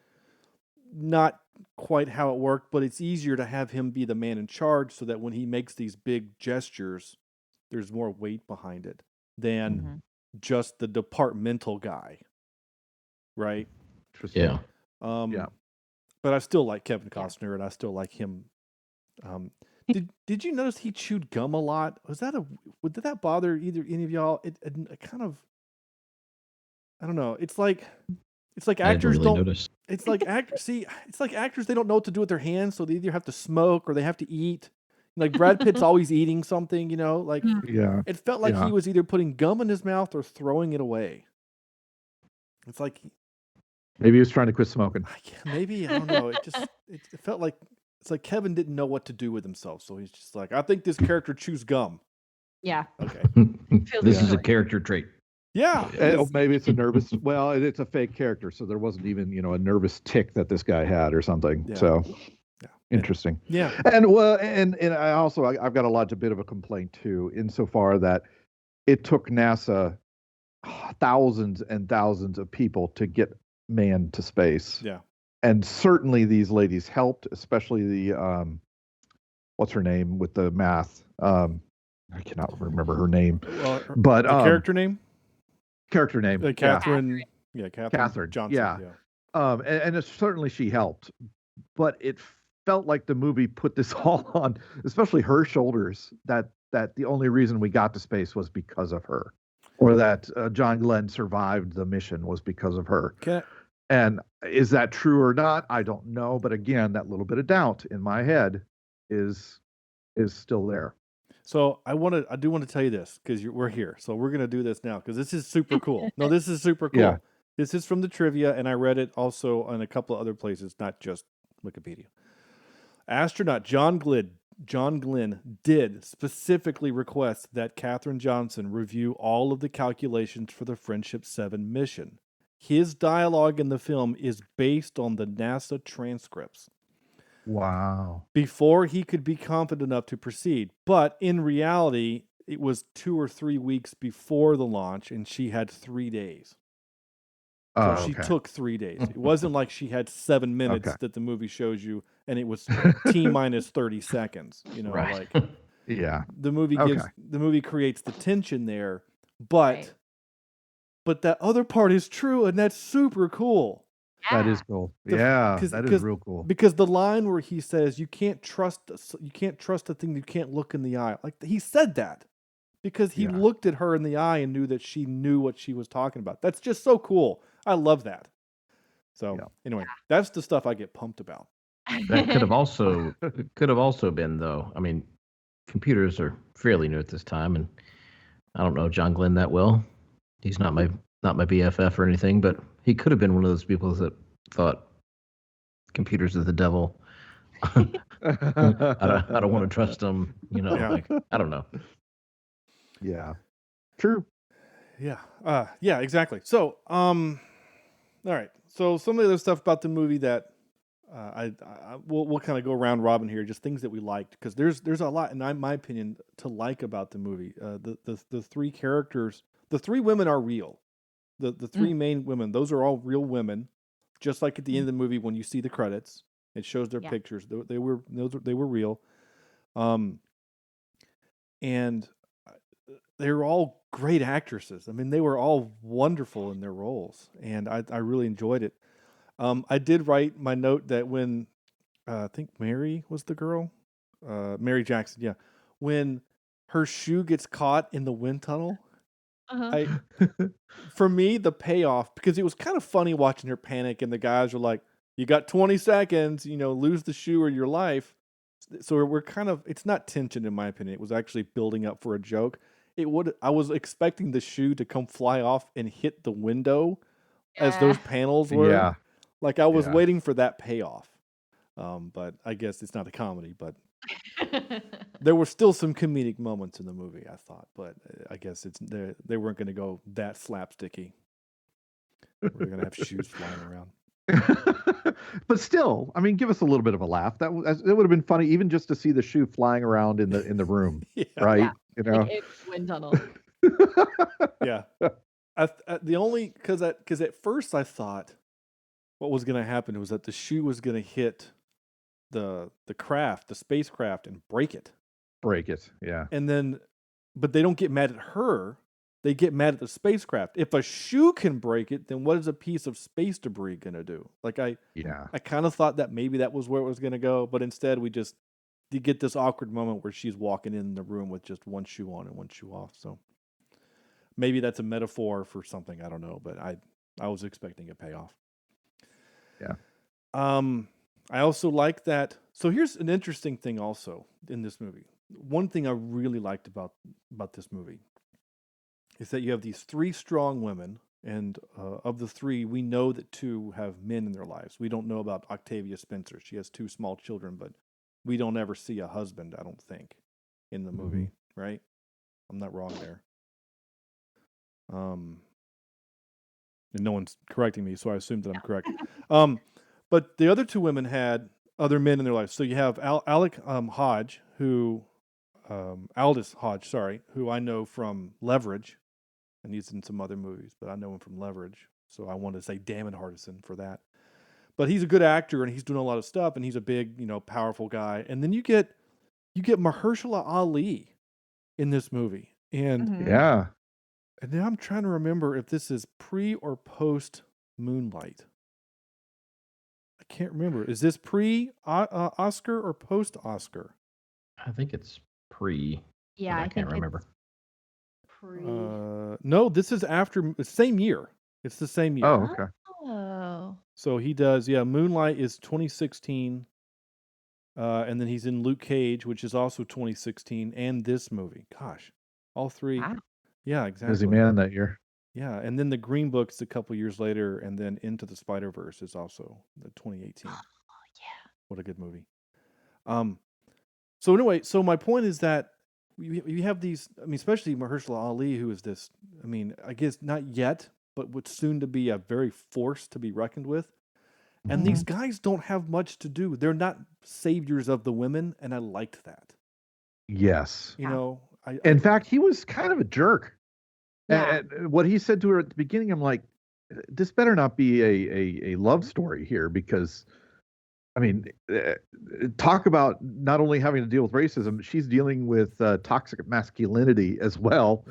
not quite how it worked, but it's easier to have him be the man in charge, so that when he makes these big gestures, there's more weight behind it than just the departmental guy. Right? Yeah. But I still like Kevin Costner, and I still like him. Did you notice he chewed gum a lot? Did that bother any of y'all? It kind of, I don't know. It's like actors really don't. Notice. It's like actors, they don't know what to do with their hands, so they either have to smoke or they have to eat. Like Brad Pitt's always eating something, you know. Like it felt like he was either putting gum in his mouth or throwing it away. It's like maybe he was trying to quit smoking. Maybe, I don't know. It felt like it's like Kevin didn't know what to do with himself, so he's just like, I think this character chews gum. Yeah. Okay. This is a character trait. Yeah. Maybe it's a nervous. Well, it's a fake character, so there wasn't even a nervous tick that this guy had or something. Yeah. So interesting. Yeah. And I also I've got a bit of a complaint too, insofar that it took NASA thousands and thousands of people to get man to space. Yeah. And certainly these ladies helped, especially the what's her name with the math? I cannot remember her name. But the character name? Character name. Catherine. Yeah, Catherine Johnson. Yeah. And certainly she helped. But it felt like the movie put this all on, especially her shoulders, that the only reason we got to space was because of her. Or that John Glenn survived the mission was because of her. And is that true or not? I don't know. But again, that little bit of doubt in my head is still there. So I do want to tell you this because we're here. So we're going to do this now because this is super cool. No, this is super cool. Yeah. This is from the trivia, and I read it also on a couple of other places, not just Wikipedia. Astronaut John Glenn did specifically request that Katherine Johnson review all of the calculations for the Friendship 7 mission. His dialogue in the film is based on the NASA transcripts. Wow. Before he could be confident enough to proceed. But in reality, it was 2 or 3 weeks before the launch, and she had 3 days. So Oh, she okay. took 3 days. It wasn't like she had 7 minutes Okay. that the movie shows you, and it was T minus 30 seconds. Right. Like Yeah. the movie Okay. creates the tension there, but Right. but that other part is true, and that's super cool. That Yeah. is cool. The- Yeah, 'cause- that is 'cause- real cool. Because the line where he says you can't trust a thing you can't look in the eye. Like he said that because he Yeah. looked at her in the eye and knew that she knew what she was talking about. That's just so cool. I love that. So Yeah. anyway, that's the stuff I get pumped about. That could have also been, though. I mean, computers are fairly new at this time, and I don't know John Glenn that well. He's not my BFF or anything, but he could have been one of those people that thought computers are the devil. I don't want to trust them. Yeah. Like, I don't know. Yeah. True. Yeah. Yeah, exactly. So, all right. So some of the other stuff about the movie that we'll kind of go round robin here, just things that we liked, because there's a lot, in my opinion, to like about the movie. The 3 characters, the 3 women are real. The 3 main women, those are all real women. Just like at the end of the movie when you see the credits, it shows their pictures. They were real. And they were all great actresses. I mean, they were all wonderful in their roles, and I really enjoyed it. I did write my note that when I think Mary was the girl, Mary Jackson, yeah, when her shoe gets caught in the wind tunnel, for me, the payoff, because it was kind of funny watching her panic, and the guys were like, "You got 20 seconds, lose the shoe or your life." So we're kind of, it's not tension in my opinion. It was actually building up for a joke. I was expecting the shoe to come fly off and hit the window as those panels were. Yeah. Like I was Yeah. waiting for that payoff. But I guess it's not a comedy, but there were still some comedic moments in the movie, I thought, but I guess they weren't going to go that slapsticky. We're going to have shoes flying around. But still, I mean, give us a little bit of a laugh. It would have been funny, even just to see the shoe flying around in the room, Yeah. right? Like it's wind tunnel. Yeah. The only because at first I thought what was going to happen was that the shoe was going to hit the spacecraft, and break it. Yeah. And then, but they don't get mad at her. They get mad at the spacecraft. If a shoe can break it, then what is a piece of space debris going to do? Like I kind of thought that maybe that was where it was going to go, but instead you get this awkward moment where she's walking in the room with just one shoe on and one shoe off. So maybe that's a metaphor for something. I don't know, but I was expecting a payoff. Yeah. I also like that. So here's an interesting thing also in this movie. One thing I really liked about this movie is that you have these 3 strong women, and of the 3, we know that 2 have men in their lives. We don't know about Octavia Spencer. She has 2 small children, but we don't ever see a husband, I don't think, in the movie, right? I'm not wrong there. And no one's correcting me, so I assume that I'm correct. But the other 2 women had other men in their lives. So you have Alec Hodge, Aldous Hodge, who I know from Leverage, and he's in some other movies, but I know him from Leverage. So I wanted to say damn it, Hardison, for that. But he's a good actor, and he's doing a lot of stuff, and he's a big, powerful guy. And then you get Mahershala Ali in this movie, and Yeah. and now I'm trying to remember if this is pre or post Moonlight. I can't remember. Is this pre Oscar or post Oscar? I think it's pre. Yeah, I can't remember. No, this is after, same year. It's the same year. Oh, okay. Oh. So he does, Moonlight is 2016. And then he's in Luke Cage, which is also 2016, and this movie. Gosh, all 3. Wow. Yeah, exactly. Busy man that year. Yeah, and then the Green Book's a couple years later, and then Into the Spider-Verse is also the 2018. Oh, yeah. What a good movie. So anyway, so my point is that you have these, I mean, especially Mahershala Ali, who is this, I mean, I guess not yet, but what's soon to be a very force to be reckoned with. And these guys don't have much to do. They're not saviors of the women, and I liked that. Yes. You know, In fact, he was kind of a jerk. Yeah. And what he said to her at the beginning, I'm like, this better not be a love story here, because, I mean, talk about not only having to deal with racism, she's dealing with toxic masculinity as well,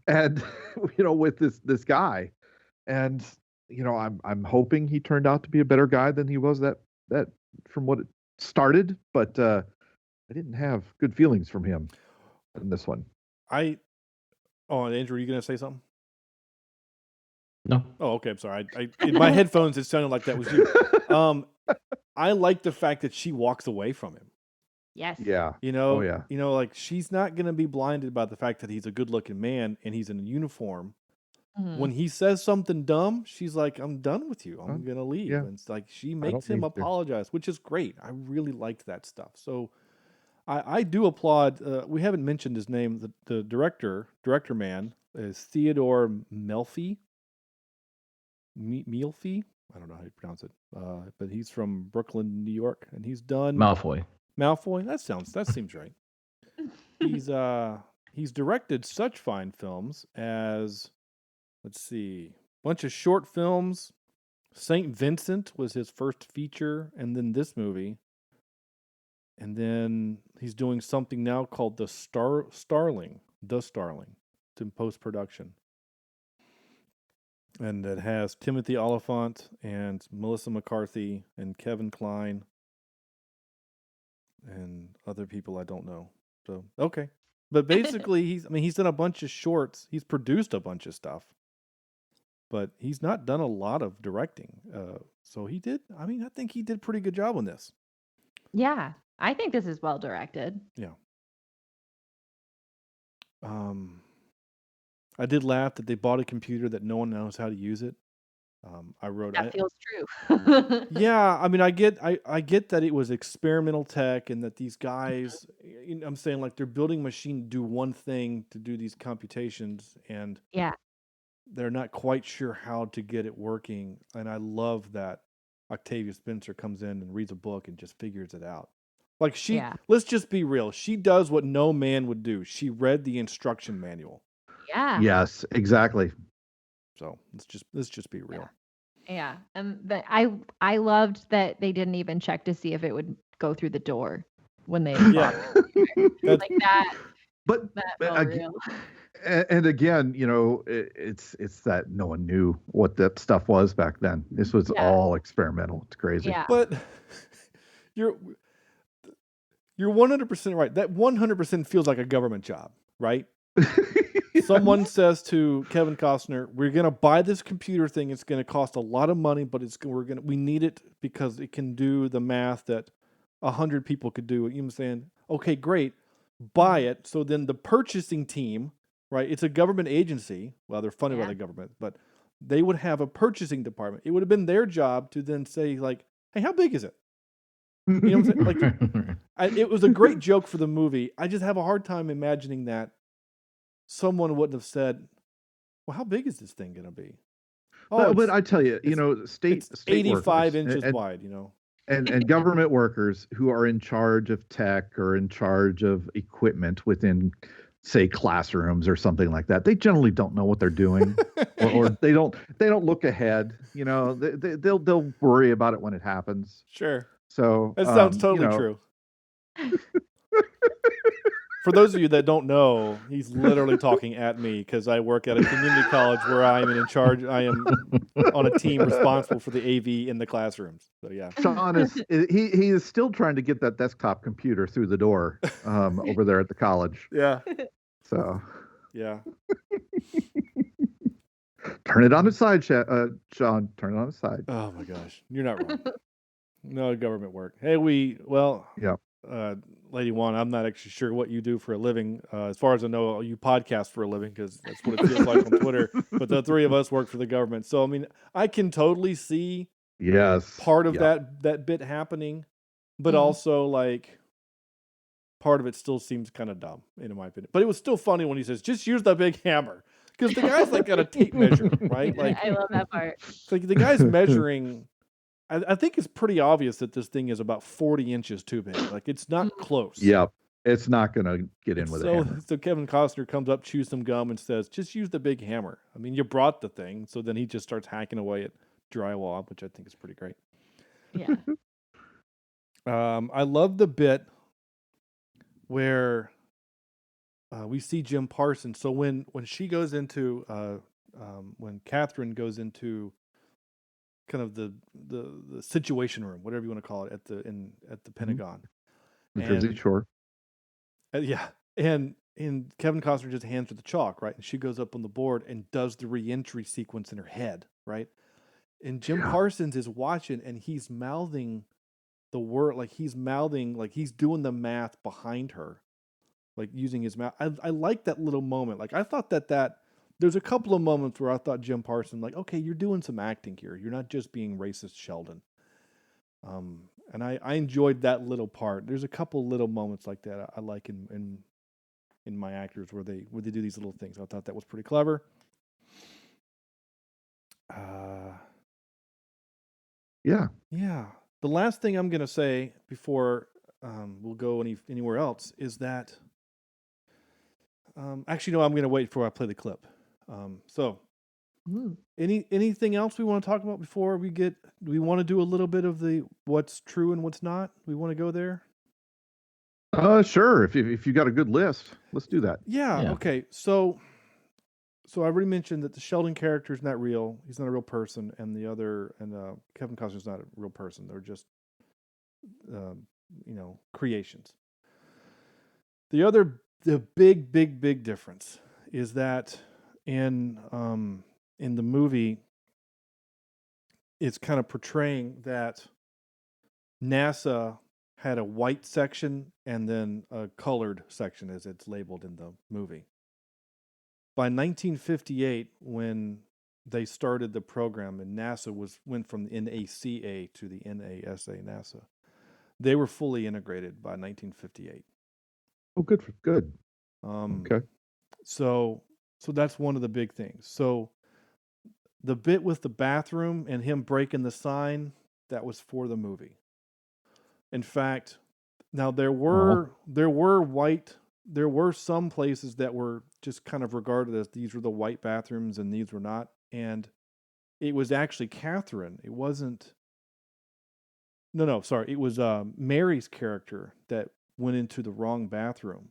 and with this guy, and I'm hoping he turned out to be a better guy than he was that from what it started, but I didn't have good feelings from him in this one. Oh, Andrew, are you going to say something? No. Oh, okay. I'm sorry. In my headphones, it sounded like that was you. I like the fact that she walks away from him. Yes. Yeah. Oh, yeah. Like, she's not going to be blinded by the fact that he's a good-looking man and he's in a uniform. Mhm. When he says something dumb, she's like, I'm done with you. I'm going to leave. Yeah. And it's like, she makes him apologize, which is great. I really liked that stuff. So I do applaud. We haven't mentioned his name. The director man is Theodore Melfi. Melfi? I don't know how you pronounce it. But he's from Brooklyn, New York, and he's done Malfoy. That seems right. He's directed such fine films as, let's see, a bunch of short films. St. Vincent was his first feature, and then this movie. And then he's doing something now called The Starling. It's in post-production. And it has Timothy Oliphant and Melissa McCarthy and Kevin Kline and other people I don't know. So, okay. But basically, he's done a bunch of shorts. He's produced a bunch of stuff. But he's not done a lot of directing. So he did. I think he did a pretty good job on this. Yeah. I think this is well directed. Yeah. I did laugh that they bought a computer that no one knows how to use it. That feels true. Yeah, I get that it was experimental tech and that these guys, I'm saying, like, they're building a machine to do one thing, to do these computations, and Yeah. they're not quite sure how to get it working. And I love that Octavia Spencer comes in and reads a book and just figures it out. Like, let's just be real. She does what no man would do. She read the instruction manual. Yeah. Yes, exactly. So let's just be real. Yeah. And I loved that they didn't even check to see if it would go through the door when they like that. But that felt real. And again, it's that no one knew what that stuff was back then. This was all experimental. It's crazy. Yeah. But you're 100% right. That 100% feels like a government job, right? Someone says to Kevin Costner, "We're going to buy this computer thing. It's going to cost a lot of money, but we need it because it can do the math that 100 people could do." You know what I'm saying? Okay, great. Buy it. So then the purchasing team, right? It's a government agency. Well, they're funded by the government, but they would have a purchasing department. It would have been their job to then say, like, "Hey, how big is it?" You know what I'm saying? Like, it was a great joke for the movie. I just have a hard time imagining that someone wouldn't have said, "Well, how big is this thing going to be?" But I tell you, state 85 workers inches wide, and government workers who are in charge of tech or in charge of equipment within, say, classrooms or something like that. They generally don't know what they're doing, or they don't look ahead. They'll worry about it when it happens. Sure. So that sounds totally true. For those of you that don't know, he's literally talking at me because I work at a community college where I am in charge. I am on a team responsible for the AV in the classrooms. So yeah, Sean he is still trying to get that desktop computer through the door over there at the college. Yeah. So yeah. Turn it on its side, Sean. Turn it on its side. Oh my gosh, you're not wrong. No government work. Hey, LadyWan, I'm not actually sure what you do for a living. As far as I know, you podcast for a living because that's what it feels like on Twitter. But the three of us work for the government. So, I can totally see part of that bit happening, but also, like, part of it still seems kind of dumb, in my opinion. But it was still funny when he says, "Just use the big hammer." Because the guy's, like, got a tape measure, right? Like, I love that part. It's like the guy's measuring... I think it's pretty obvious that this thing is about 40 inches too big. Like, it's not close. Yep. It's not going to get in with a hammer. So Kevin Costner comes up, chews some gum, and says, "Just use the big hammer." I mean, you brought the thing, so then he just starts hacking away at drywall, which I think is pretty great. Yeah. I love the bit where we see Jim Parsons. So when she goes into when Catherine goes into kind of the situation room, whatever you want to call it, at the Pentagon, The Jersey Shore. yeah, and Kevin Costner just hands her the chalk, right? And she goes up on the board and does the reentry sequence in her head, right? And Jim Parsons is watching, and he's mouthing the word, like he's doing the math behind her, like using his mouth. I like that little moment. Like I thought that there's a couple of moments where I thought Jim Parsons, like, okay, you're doing some acting here. You're not just being racist, Sheldon. And I enjoyed that little part. There's a couple little moments like that I like in my actors where they do these little things. I thought that was pretty clever. Yeah. The last thing I'm gonna say before we'll go anywhere else is that actually no, I'm gonna wait before I play the clip. Anything else we want to talk about before we get? Do we want to do a little bit of the what's true and what's not? We want to go there. Sure. If you got a good list, let's do that. Yeah. Okay. So I already mentioned that the Sheldon character is not real. He's not a real person, and Kevin Costner's not a real person. They're just creations. The big difference is that in the movie, it's kind of portraying that NASA had a white section and then a colored section, as it's labeled in the movie. By 1958, when they started the program and NASA went from the NACA to the NASA, NASA, they were fully integrated by 1958. Oh, good. Okay. So that's one of the big things. So the bit with the bathroom and him breaking the sign, that was for the movie. In fact, now there were some places that were just kind of regarded as these were the white bathrooms and these were not. And it was actually Catherine. It wasn't. No, sorry. It was Mary's character that went into the wrong bathroom,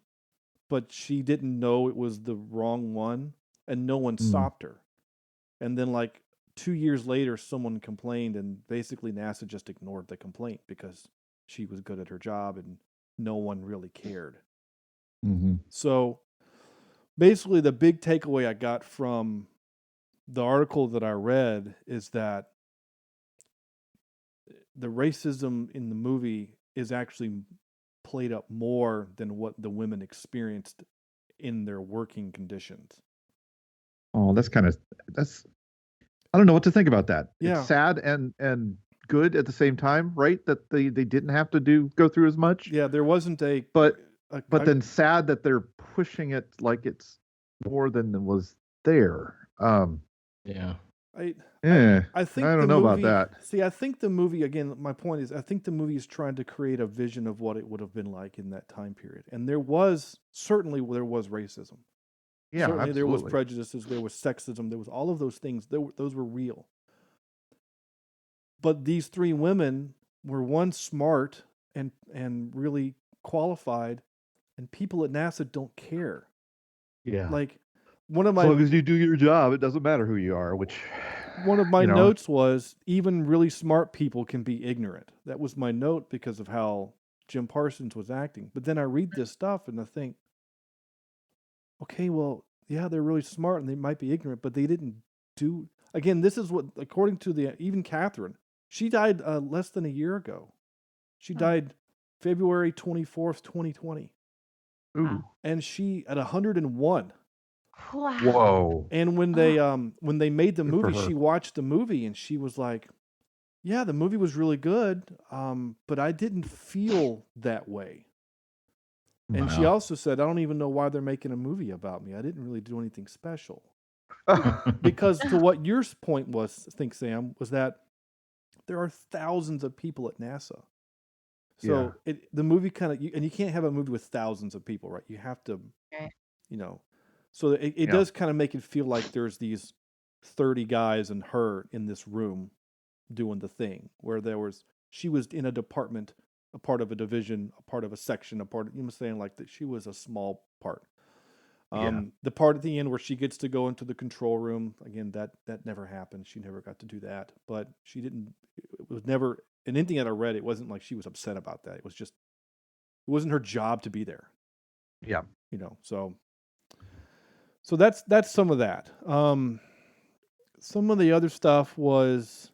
but she didn't know it was the wrong one, and no one stopped her. And then, like 2 years later, someone complained, and basically NASA just ignored the complaint because she was good at her job, and no one really cared. Mm-hmm. So, basically, the big takeaway I got from the article that I read is that the racism in the movie is actually played up more than what the women experienced in their working conditions. Oh, that's I don't know what to think about that. Yeah. It's sad and good at the same time, right? That they didn't have to go through as much. Yeah, there wasn't but then sad that they're pushing it like it's more than was there. Yeah. I think I don't know about that. See, I think the movie, again, my point is, I think the movie is trying to create a vision of what it would have been like in that time period. And there was racism. Yeah, certainly absolutely. There was prejudices, there was sexism, there was all of those things. Those were real. But these three women were one smart and really qualified, and people at NASA don't care. Yeah. Like one of my as long as you do your job, it doesn't matter who you are, which one of my notes was even really smart people can be ignorant. That was my note because of how Jim Parsons was acting. But then I read this stuff and I think, okay, well, yeah, they're really smart and they might be ignorant, but they didn't do. Again, this is what, according to even Catherine, she died less than a year ago. She died February 24th, 2020. Ooh. And she at 101. Wow. Whoa. And when they made the movie, she watched the movie and she was like, yeah, the movie was really good, but I didn't feel that way. And she also said, I don't even know why they're making a movie about me. I didn't really do anything special. Because to what your point was, I think, Sam, was that there are thousands of people at NASA. So the movie kind of, and you can't have a movie with thousands of people, right? You have to, you know, so it does kind of make it feel like there's these 30 guys and her in this room doing the thing, where she was in a department, a part of a division, a part of a section, a part of, you know, saying like that she was a small part. The part at the end where she gets to go into the control room, again, that never happened. She never got to do that, but she didn't, it was never, in anything that I read, it wasn't like she was upset about that. It was just, it wasn't her job to be there. Yeah. You know, so that's some of that. Some of the other stuff was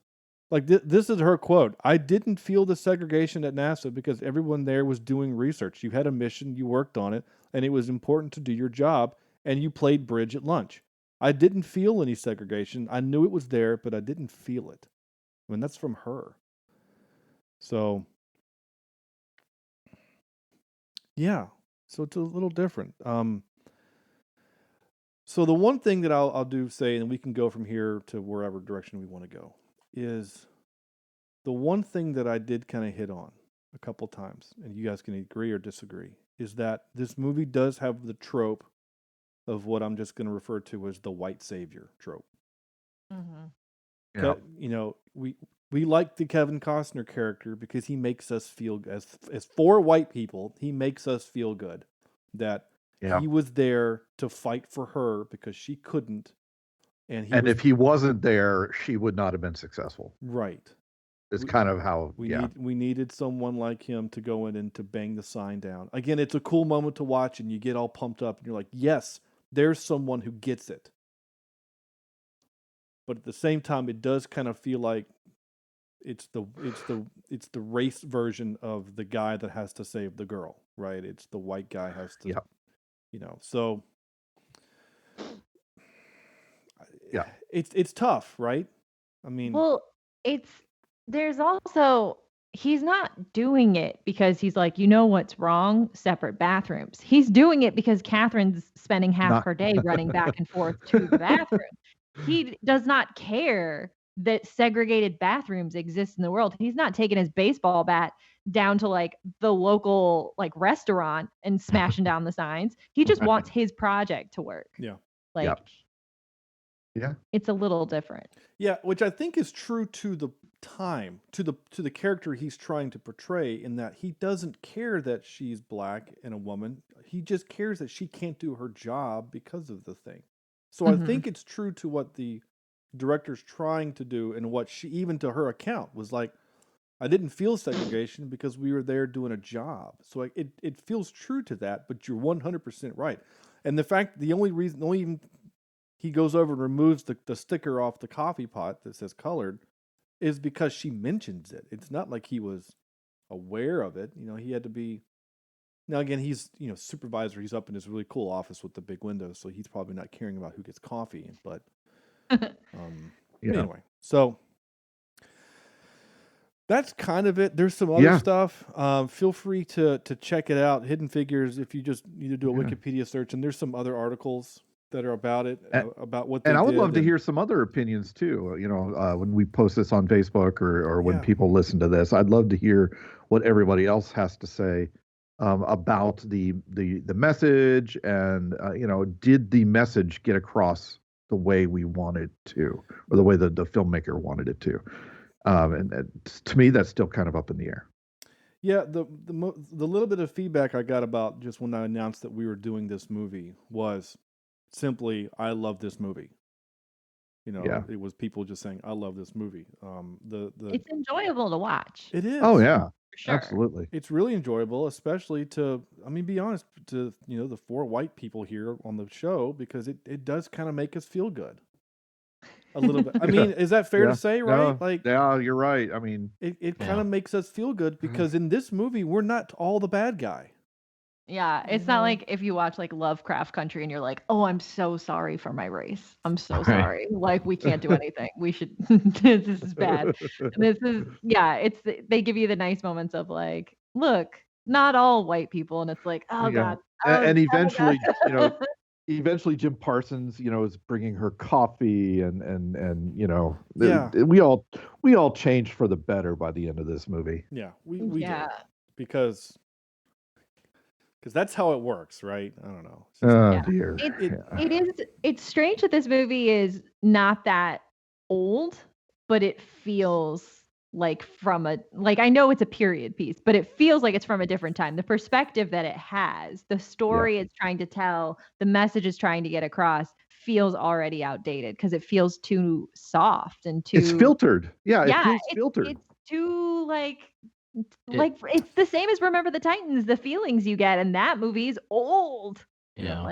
like, this is her quote: "I didn't feel the segregation at NASA because everyone there was doing research. You had a mission, you worked on it, and it was important to do your job, and you played bridge at lunch. I didn't feel any segregation. I knew it was there, but I didn't feel it." I mean, that's from her. So, yeah. So it's a little different. So the one thing that I'll do say, and we can go from here to wherever direction we want to go, is the one thing that I did kind of hit on a couple times, and you guys can agree or disagree, is that this movie does have the trope of what I'm just going to refer to as the white savior trope. Yeah. You know, we like the Kevin Costner character because he makes us feel, as for white people, he makes us feel good that he was there to fight for her because she couldn't, and if he wasn't there, she would not have been successful. Right. It's kind of how we needed someone like him to go in and to bang the sign down. Again, it's a cool moment to watch, and you get all pumped up, and you're like, yes, there's someone who gets it. But at the same time, it does kind of feel like it's the race version of the guy that has to save the girl, right? It's the white guy has to, you know. So it's tough, right? I mean, well, there's also, he's not doing it because he's like, you know what's wrong? Separate bathrooms. He's doing it because Catherine's spending half her day running back and forth to the bathroom. He does not care that segregated bathrooms exist in the world. He's not taking his baseball bat down to like the local like restaurant and smashing down the signs. He just wants his project to work. Yeah. Like, it's a little different. Yeah, which I think is true to the time, to the character he's trying to portray, in that he doesn't care that she's black and a woman. He just cares that she can't do her job because of the thing. So I think it's true to what the director's trying to do, and what she, even to her account, was like, I didn't feel segregation because we were there doing a job. So it feels true to that, but you're 100% right. And the fact, the only reason he goes over and removes the sticker off the coffee pot that says colored is because she mentions it. It's not like he was aware of it. You know, he had to be. Now, again, he's, you know, supervisor. He's up in his really cool office with the big windows, so he's probably not caring about who gets coffee. But anyway, so that's kind of it. There's some other stuff. Feel free to check it out. Hidden Figures, if you just need to do a Wikipedia search, and there's some other articles that are about it, about what they did. And I would love to hear some other opinions too. You know, when we post this on Facebook or when people listen to this, I'd love to hear what everybody else has to say about the message, and you know, did the message get across the way we wanted to, or the way the filmmaker wanted it to? And to me, that's still kind of up in the air. Yeah, the little bit of feedback I got about just when I announced that we were doing this movie was simply, I love this movie. You know, it was people just saying, I love this movie. It's enjoyable to watch. It is. Oh yeah. Sure. Absolutely. It's really enjoyable, especially to, I mean, be honest, to, you know, the 4 white people here on the show, because it does kind of make us feel good. A little bit. I mean, is that fair to say, right? No, like, yeah, you're right. I mean, it kind of makes us feel good because in this movie, we're not all the bad guy. Yeah, it's not like if you watch like Lovecraft Country and you're like, oh, I'm so sorry for my race. I'm so sorry. Like, we can't do anything. We should, this is bad. This is, they give you the nice moments of like, look, not all white people. And it's like, oh God. And eventually, you know, eventually Jim Parsons, you know, is bringing her coffee and you know, we all changed for the better by the end of this movie. Yeah, we did. because that's how it works, right? I don't know. Oh dear. It's strange that this movie is not that old, but it feels like I know it's a period piece, but it feels like it's from a different time. The perspective that it has, the story it's trying to tell, the message it's trying to get across feels already outdated because it feels too soft and too. It's filtered. Yeah, it feels filtered. It's too it's the same as Remember the Titans. The feelings you get in that movie is old. Yeah.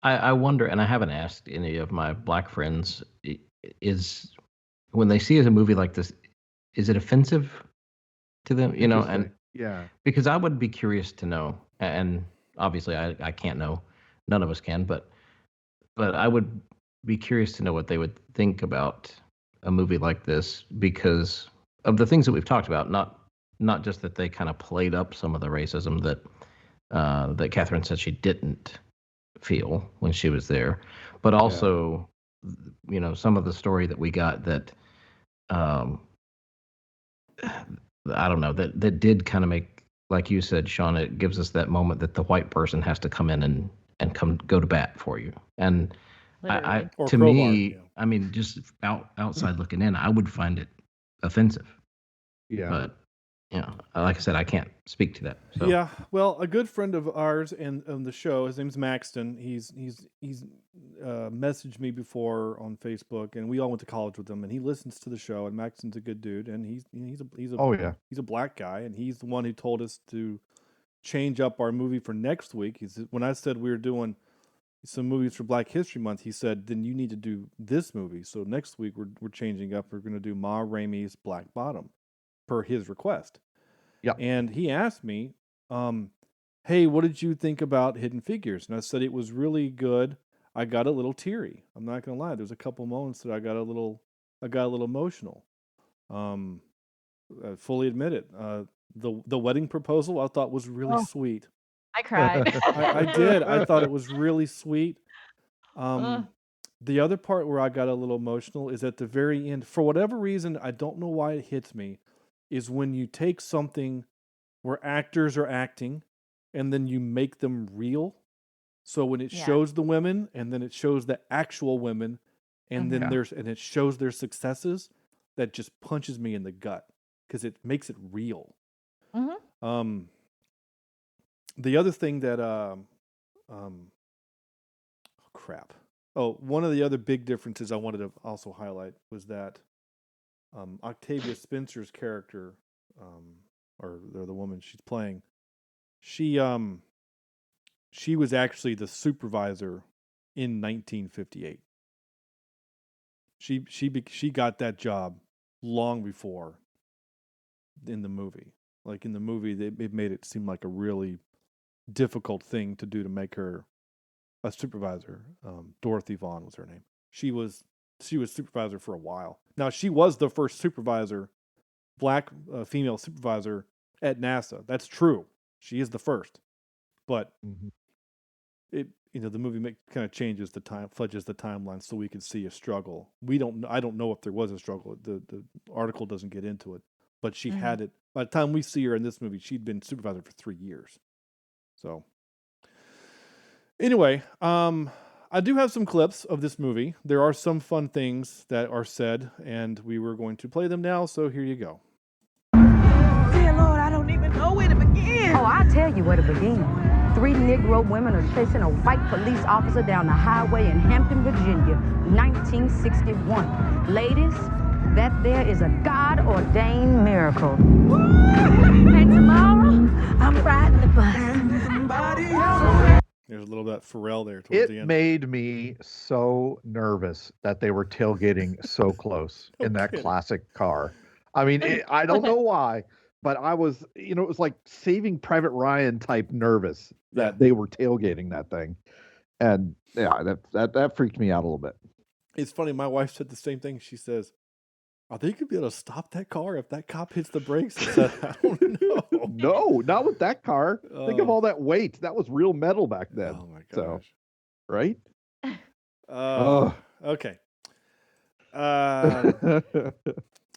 I wonder, and I haven't asked any of my black friends, is when they see a movie like this, is it offensive to them? And because I would be curious to know, and obviously I can't know, none of us can, but I would be curious to know what they would think about a movie like this because of the things that we've talked about, not just that they kind of played up some of the racism that Catherine said she didn't feel when she was there, but also, some of the story that we got that, I don't know, that did kind of make, like you said, Sean, it gives us that moment that the white person has to come in and go to bat for you. And to me, I mean, just outside looking in, I would find it offensive. Yeah. But like I said, I can't speak to that. So. Yeah, well, a good friend of ours and on the show, his name's Maxton. He's messaged me before on Facebook, and we all went to college with him. And he listens to the show. And Maxton's a good dude, and he's a black guy, and he's the one who told us to change up our movie for next week. When I said we were doing some movies for Black History Month, he said, then you need to do this movie. So next week we're changing up. We're going to do Ma Rainey's Black Bottom, per his request. Yeah. And he asked me, hey, what did you think about Hidden Figures? And I said it was really good. I got a little teary. I'm not gonna lie. There's a couple moments that I got a little emotional. I fully admit it. The wedding proposal I thought was really sweet. I cried. I did. I thought it was really sweet. The other part where I got a little emotional is at the very end. For whatever reason, I don't know why it hits me, is when you take something where actors are acting and then you make them real. So when it shows the women and then it shows the actual women and then it shows their successes, that just punches me in the gut because it makes it real. Mm-hmm. The other thing that one of the other big differences I wanted to also highlight was that Octavia Spencer's character, or the woman she's playing, she was actually the supervisor in 1958. She got that job long before in the movie. Like in the movie, it made it seem like a really difficult thing to do to make her a supervisor. Dorothy Vaughan was her name. She was supervisor for a while. Now, she was the first supervisor, black female supervisor at NASA. That's true. She is the first. But the movie kind of changes fudges the timeline so we can see a struggle. I don't know if there was a struggle. The article doesn't get into it, but she had it. By the time we see her in this movie, she'd been supervisor for 3 years. So anyway, I do have some clips of this movie. There are some fun things that are said, and we were going to play them now, so here you go. Dear Lord, I don't even know where to begin. Oh, I'll tell you where to begin. 3 Negro women are chasing a white police officer down the highway in Hampton, Virginia, 1961. Ladies, that there is a God-ordained miracle. And tomorrow, I'm riding the bus. There's a little bit of Pharrell there towards the end. It made me so nervous that they were tailgating so close in that classic car. I mean, I don't know why, but I was, it was like Saving Private Ryan type nervous that they were tailgating that thing. And yeah, that freaked me out a little bit. It's funny. My wife said the same thing. She says, are they going to be able to stop that car if that cop hits the brakes? I said, I don't know. No, not with that car. Think of all that weight. That was real metal back then. Oh, my gosh. So, right? Okay.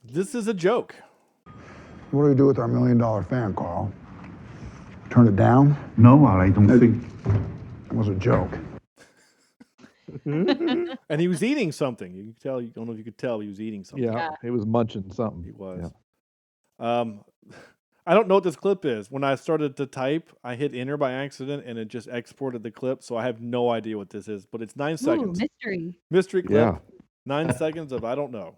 This is a joke. What do we do with our $1 million fan, Carl? Turn it down? No, I don't think. It was a joke. And he was eating something. You could tell. You don't know if you could tell he was eating something. Yeah, he was munching something. He was. Yeah. I don't know what this clip is. When I started to type, I hit enter by accident, and it just exported the clip. So I have no idea what this is. But it's 9 seconds. Mystery. Mystery clip. Yeah. 9 seconds of I don't know.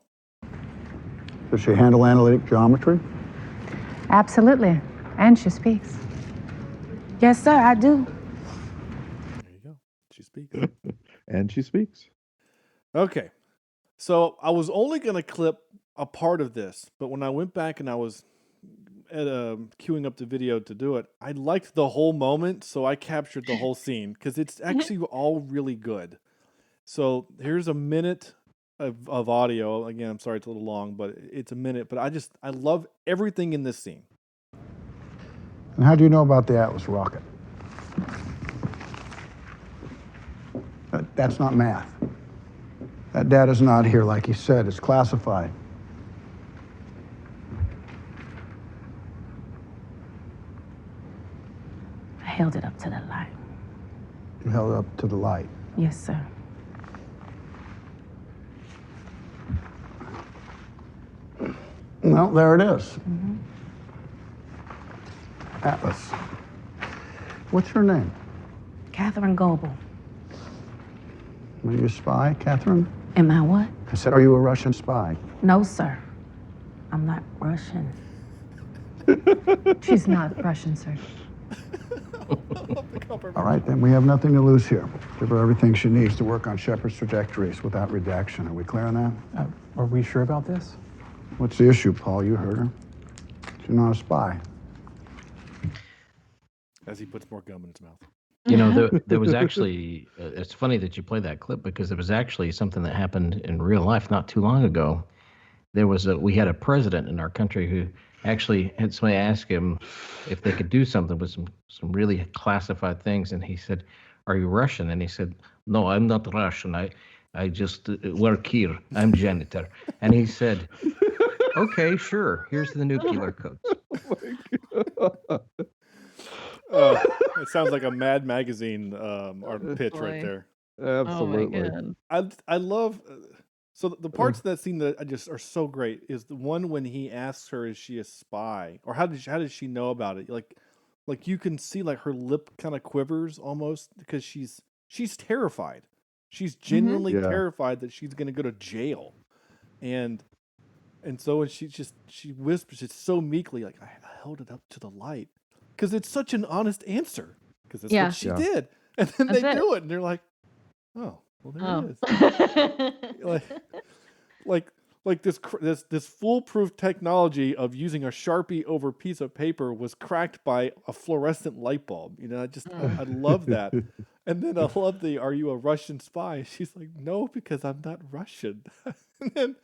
Does she handle analytic geometry? Absolutely. And she speaks. Yes, sir, I do. There you go. She speaks. And she speaks. Okay. So I was only going to clip a part of this, but when I went back and I was queuing up the video to do it, I liked the whole moment, so I captured the whole scene because it's actually all really good. So here's a minute of audio. Again, I'm sorry it's a little long, but it's a minute. But I love everything in this scene. And how do you know about the Atlas rocket? That's not math. That data's not here, like he said. It's classified. I held it up to the light. You held it up to the light. Yes, sir. Well, there it is. Atlas. What's your name? Catherine Goebel. Are you a spy, Catherine? Am I what? I said, are you a Russian spy? No, sir. I'm not Russian. She's not Russian, sir. All right, then we have nothing to lose here. Give her everything she needs to work on Shepard's trajectories without redaction. Are we clear on that? Are we sure about this? What's the issue, Paul? You heard her. She's not a spy. As he puts more gum in his mouth. You know, there was actually, it's funny that you play that clip because there was actually something that happened in real life not too long ago. We had a president in our country who actually had somebody ask him if they could do something with some really classified things. And he said, "Are you Russian?" And he said, "No, I'm not Russian. I just work here. I'm janitor." And he said, "Okay, sure. Here's the nuclear codes." It sounds like a Mad Magazine art pitch right there. Absolutely. I love so the parts of that scene that I just are so great is the one when he asks her, "Is she a spy?" Or how does she know about it? Like you can see like her lip kind of quivers almost because she's terrified. She's genuinely terrified that she's going to go to jail, and so when she whispers it so meekly, like I held it up to the light. Because it's such an honest answer. Because that's what she did. And then they do it. And they're like, oh, well, there it is. like this foolproof technology of using a Sharpie over a piece of paper was cracked by a fluorescent light bulb. You know, I love that. And then I love are you a Russian spy? She's like, no, because I'm not Russian. And then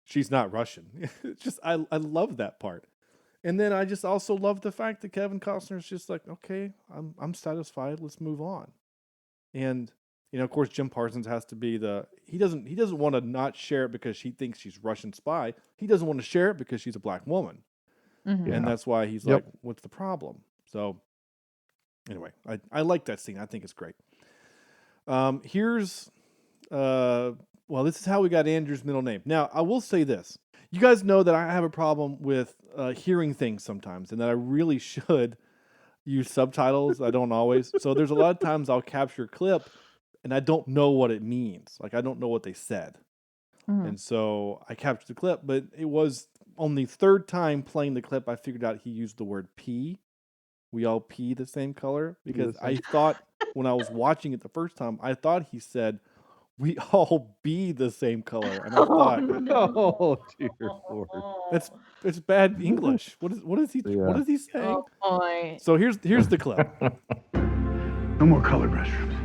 she's not Russian. It's just, I love that part. And then I just also love the fact that Kevin Costner's just like, okay, I'm satisfied. Let's move on. And of course, Jim Parsons has to be he doesn't want to not share it because he thinks she's Russian spy. He doesn't want to share it because she's a black woman, and that's why he's like, what's the problem? So anyway, I like that scene. I think it's great. Here's this is how we got Andrew's middle name. Now I will say this. You guys know that I have a problem with hearing things sometimes, and that I really should use subtitles. I don't always. So there's a lot of times I'll capture a clip, and I don't know what it means. Like I don't know what they said. And so I captured the clip, but it was on the third time playing the clip, I figured out he used the word pee. We all pee the same color. Because I thought when I was watching it the first time, I thought he said, we all be the same color, and I thought, "Oh dear Lord, it's bad English." What is he saying? Oh boy! So here's the clip. No more colored restrooms.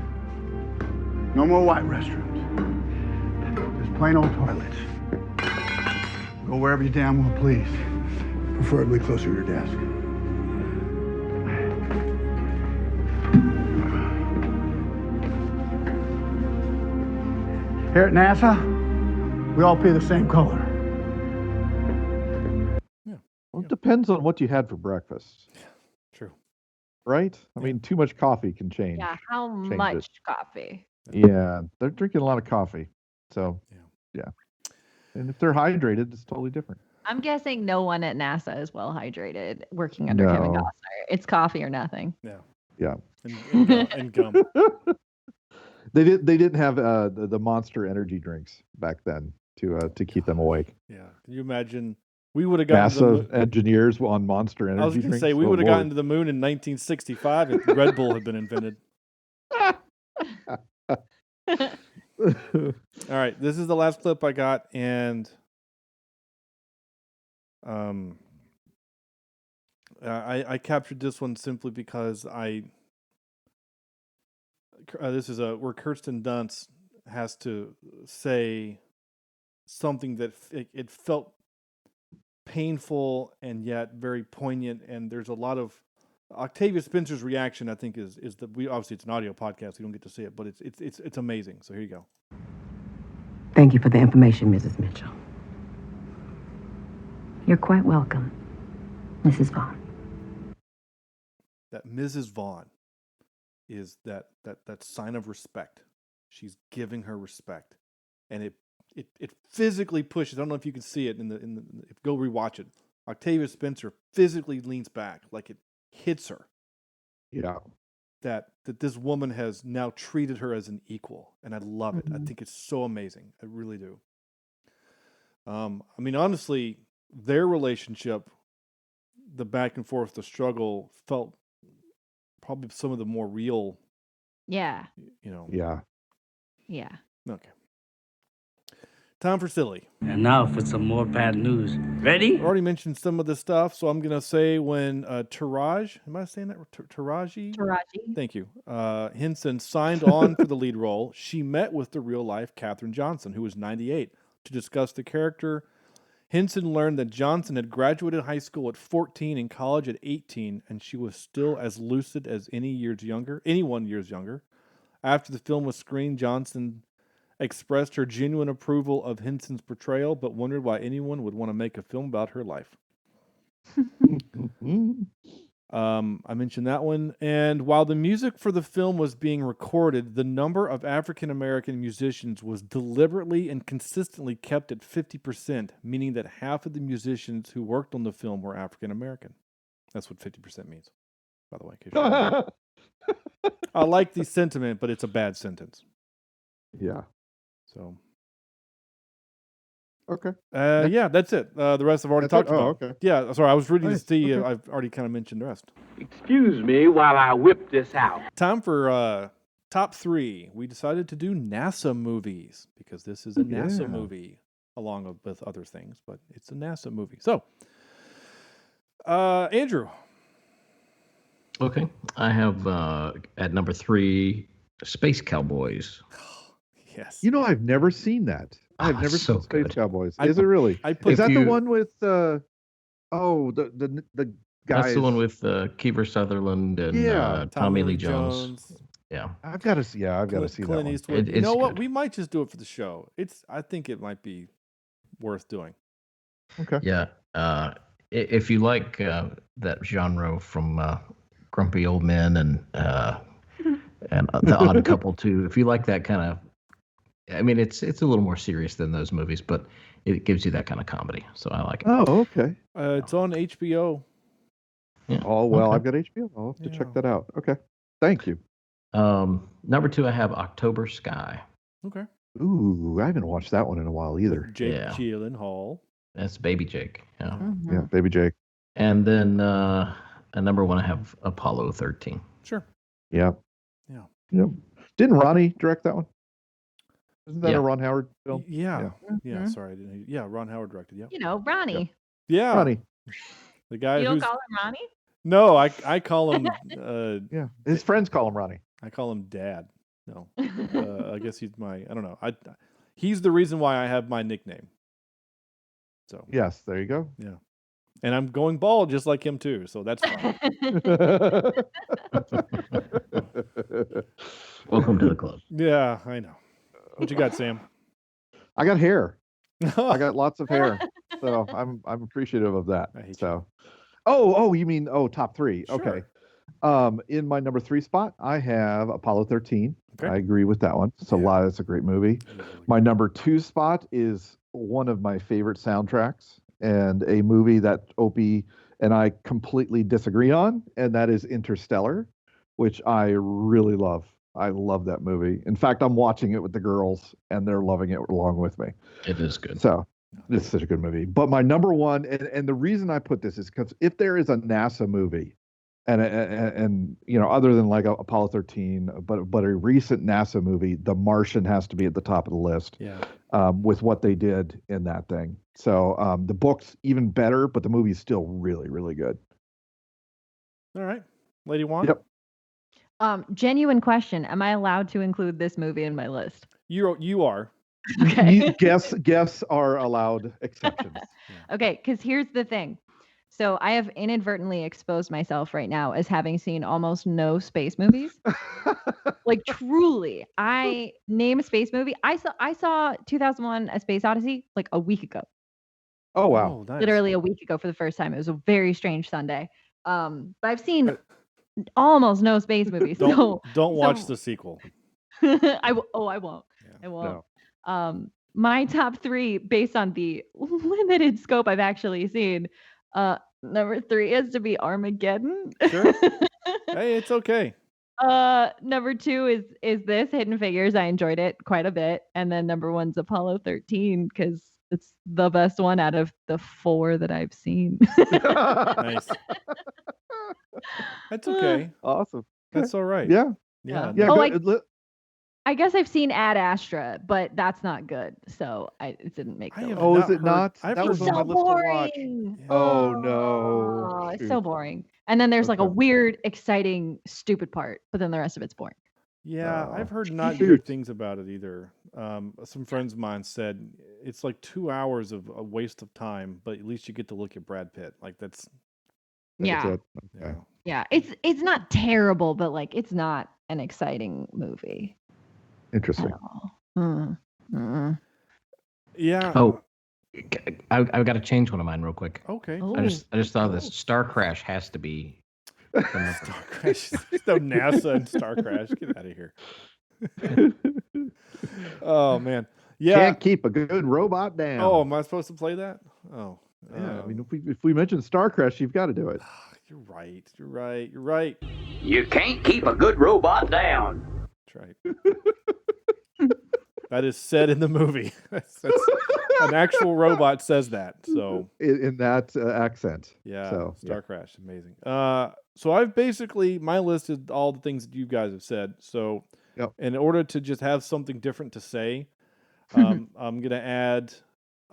No more white restrooms. Just plain old toilets. Go wherever you damn well please, preferably closer to your desk. Here at NASA, we all pee the same color. Yeah. it depends on what you had for breakfast. True. Right? I mean, too much coffee can change. Yeah, how change much it. coffee? Yeah, they're drinking a lot of coffee. So, yeah. And if they're hydrated, it's totally different. I'm guessing no one at NASA is well hydrated working under Kevin No. Costner. It's coffee or nothing. Yeah. Yeah. And gum. They didn't have the Monster energy drinks back then to keep them awake. Yeah. Can you imagine? We would have gotten to the NASA engineers on Monster energy I was going to drinks. say we Oh, would have Lord. gotten to the moon in 1965 if Red Bull had been invented. All right, this is the last clip I got, and I captured this one simply because this is where Kirsten Dunst has to say something that it felt painful and yet very poignant, and there's a lot of Octavia Spencer's reaction. I think is that we obviously it's an audio podcast, we don't get to see it, but it's amazing. So here you go. Thank you for the information, Mrs. Mitchell. You're quite welcome, Mrs. Vaughn. That Mrs. Vaughn is that sign of respect. She's giving her respect, and it physically pushes. I don't know if you can see it in the go rewatch it. Octavia Spencer physically leans back like it hits her. Yeah. That this woman has now treated her as an equal, and I love it. I think it's so amazing. I really do. I mean, honestly, their relationship, the back and forth, the struggle, felt probably some of the more real. Yeah. You know. Yeah. Yeah. Okay. Time for silly. And now for some more bad news. Ready? I already mentioned some of this stuff, so I'm going to say when Taraji, am I saying that? Taraji? Taraji. Thank you. Henson signed on for the lead role. She met with the real-life Katherine Johnson, who was 98, to discuss the character. Henson learned that Johnson had graduated high school at 14 and college at 18, and she was still as lucid as anyone years younger. After the film was screened, Johnson expressed her genuine approval of Henson's portrayal, but wondered why anyone would want to make a film about her life. I mentioned that one. And while the music for the film was being recorded, the number of African-American musicians was deliberately and consistently kept at 50%, meaning that half of the musicians who worked on the film were African-American. That's what 50% means, by the way. In case you're wondering. I like the sentiment, but it's a bad sentence. Yeah. So. Okay. Yeah, that's it. The rest I've already talked about. Oh, okay. Yeah, sorry, I was reading Nice. to see. Okay. I've already kind of mentioned the rest. Excuse me while I whip this out. Time for top 3. We decided to do NASA movies because this is a NASA movie, along with other things, but it's a NASA movie. So, Andrew. Okay, I have at number 3, Space Cowboys. Yes. You know, I've never seen that. I've never so seen Space good. Cowboys. Is it really? Is that the one with the guys? That's the one with Kiefer Sutherland and Tommy Lee Jones. Yeah, I've got to see. Yeah, I've got to see that Clint one. Eastwood. You know what? We might just do it for the show. I think it might be worth doing. Okay. Yeah. If you like that genre from Grumpy Old Men and The Odd Couple too, if you like that kind of, I mean, it's a little more serious than those movies, but it gives you that kind of comedy. So I like it. Oh, okay. It's on HBO. Yeah. Oh, well, Okay. I've got HBO. I'll have to check that out. Okay. Thank you. Number 2, I have October Sky. Okay. Ooh, I haven't watched that one in a while either. Jake Yeah. Gyllenhaal. That's Baby Jake. Yeah. Yeah, Baby Jake. And then at number 1, I have Apollo 13. Sure. Yeah. Yeah. Yep. Didn't Ronnie direct that one? Isn't that Yeah. a Ron Howard film? Yeah. Sorry, I didn't. Yeah, Ron Howard directed. Yeah. You know, Ronnie. Yeah. Ronnie. The guy You don't who's call him Ronnie? no, I call him. Yeah. His friends call him Ronnie. I call him Dad. No, I guess he's my. I don't know. He's the reason why I have my nickname. So Yes, there you go. yeah, and I'm going bald just like him too. So that's fine. Welcome to the club. Yeah, I know. What you got, Sam? I got hair. I got lots of hair. So I'm appreciative of that. I hate So, oh, you mean top 3? Sure. Okay. In my number 3 spot, I have Apollo 13. Okay. I agree with that one. It's a great movie. My number 2 spot is one of my favorite soundtracks and a movie that Opie and I completely disagree on, and that is Interstellar, which I really love. I love that movie. In fact, I'm watching it with the girls, and they're loving it along with me. It is good. So it's such a good movie. But my number one, and the reason I put this is because if there is a NASA movie, and other than like Apollo 13, but a recent NASA movie, The Martian has to be at the top of the list. Yeah. With what they did in that thing. So the book's even better, but the movie's still really, really good. All right, LadyWan. Yep. Genuine question: am I allowed to include this movie in my list? You are. Okay. Guests are allowed exceptions. Okay, because here's the thing. So I have inadvertently exposed myself right now as having seen almost no space movies. Like truly, I name a space movie. I saw 2001: A Space Odyssey like a week ago. Oh wow! Nice. Literally a week ago for the first time. It was a very strange Sunday. But I've seen almost no space movies. Don't watch the sequel. I won't. Yeah. I won't. No. My top 3, based on the limited scope I've actually seen, number 3 is to be Armageddon. Sure. Hey, it's okay. Number 2 is this Hidden Figures. I enjoyed it quite a bit, and then number 1's Apollo 13 because it's the best one out of the 4 that I've seen. Nice. That's okay. Awesome. That's all right. Yeah. Yeah. Oh, I guess I've seen Ad Astra, but that's not good. So it didn't make the list. Oh, is it not? That was on my list to watch. boring. Oh no. Oh, it's Shoot. so boring. And then there's like a Okay. weird, exciting, stupid part, but then the rest of it's boring. Yeah, I've heard not Shoot. good things about it either. Some friends of mine said it's like 2 hours of a waste of time, but at least you get to look at Brad Pitt. Like that's Yeah. it. Okay. Yeah. It's not terrible, but like it's not an exciting movie Interesting. at all. Yeah. Oh, I've got to change one of mine real quick. Okay. Oh. I just thought of this. Star Crash has to be. Star Crash. There's no NASA and Star Crash. Get out of here. Oh man. Yeah. Can't keep a good robot down. Oh, am I supposed to play that? Oh. Yeah. I mean, if we mention Star Crash, you've got to do it. You're right. You can't keep a good robot down. That's right. That is said in the movie. That's an actual robot says that. So In that accent. yeah, So, Star Crash, amazing. So I've basically my list is all the things that you guys have said. So Yep. in order to just have something different to say, I'm gonna add.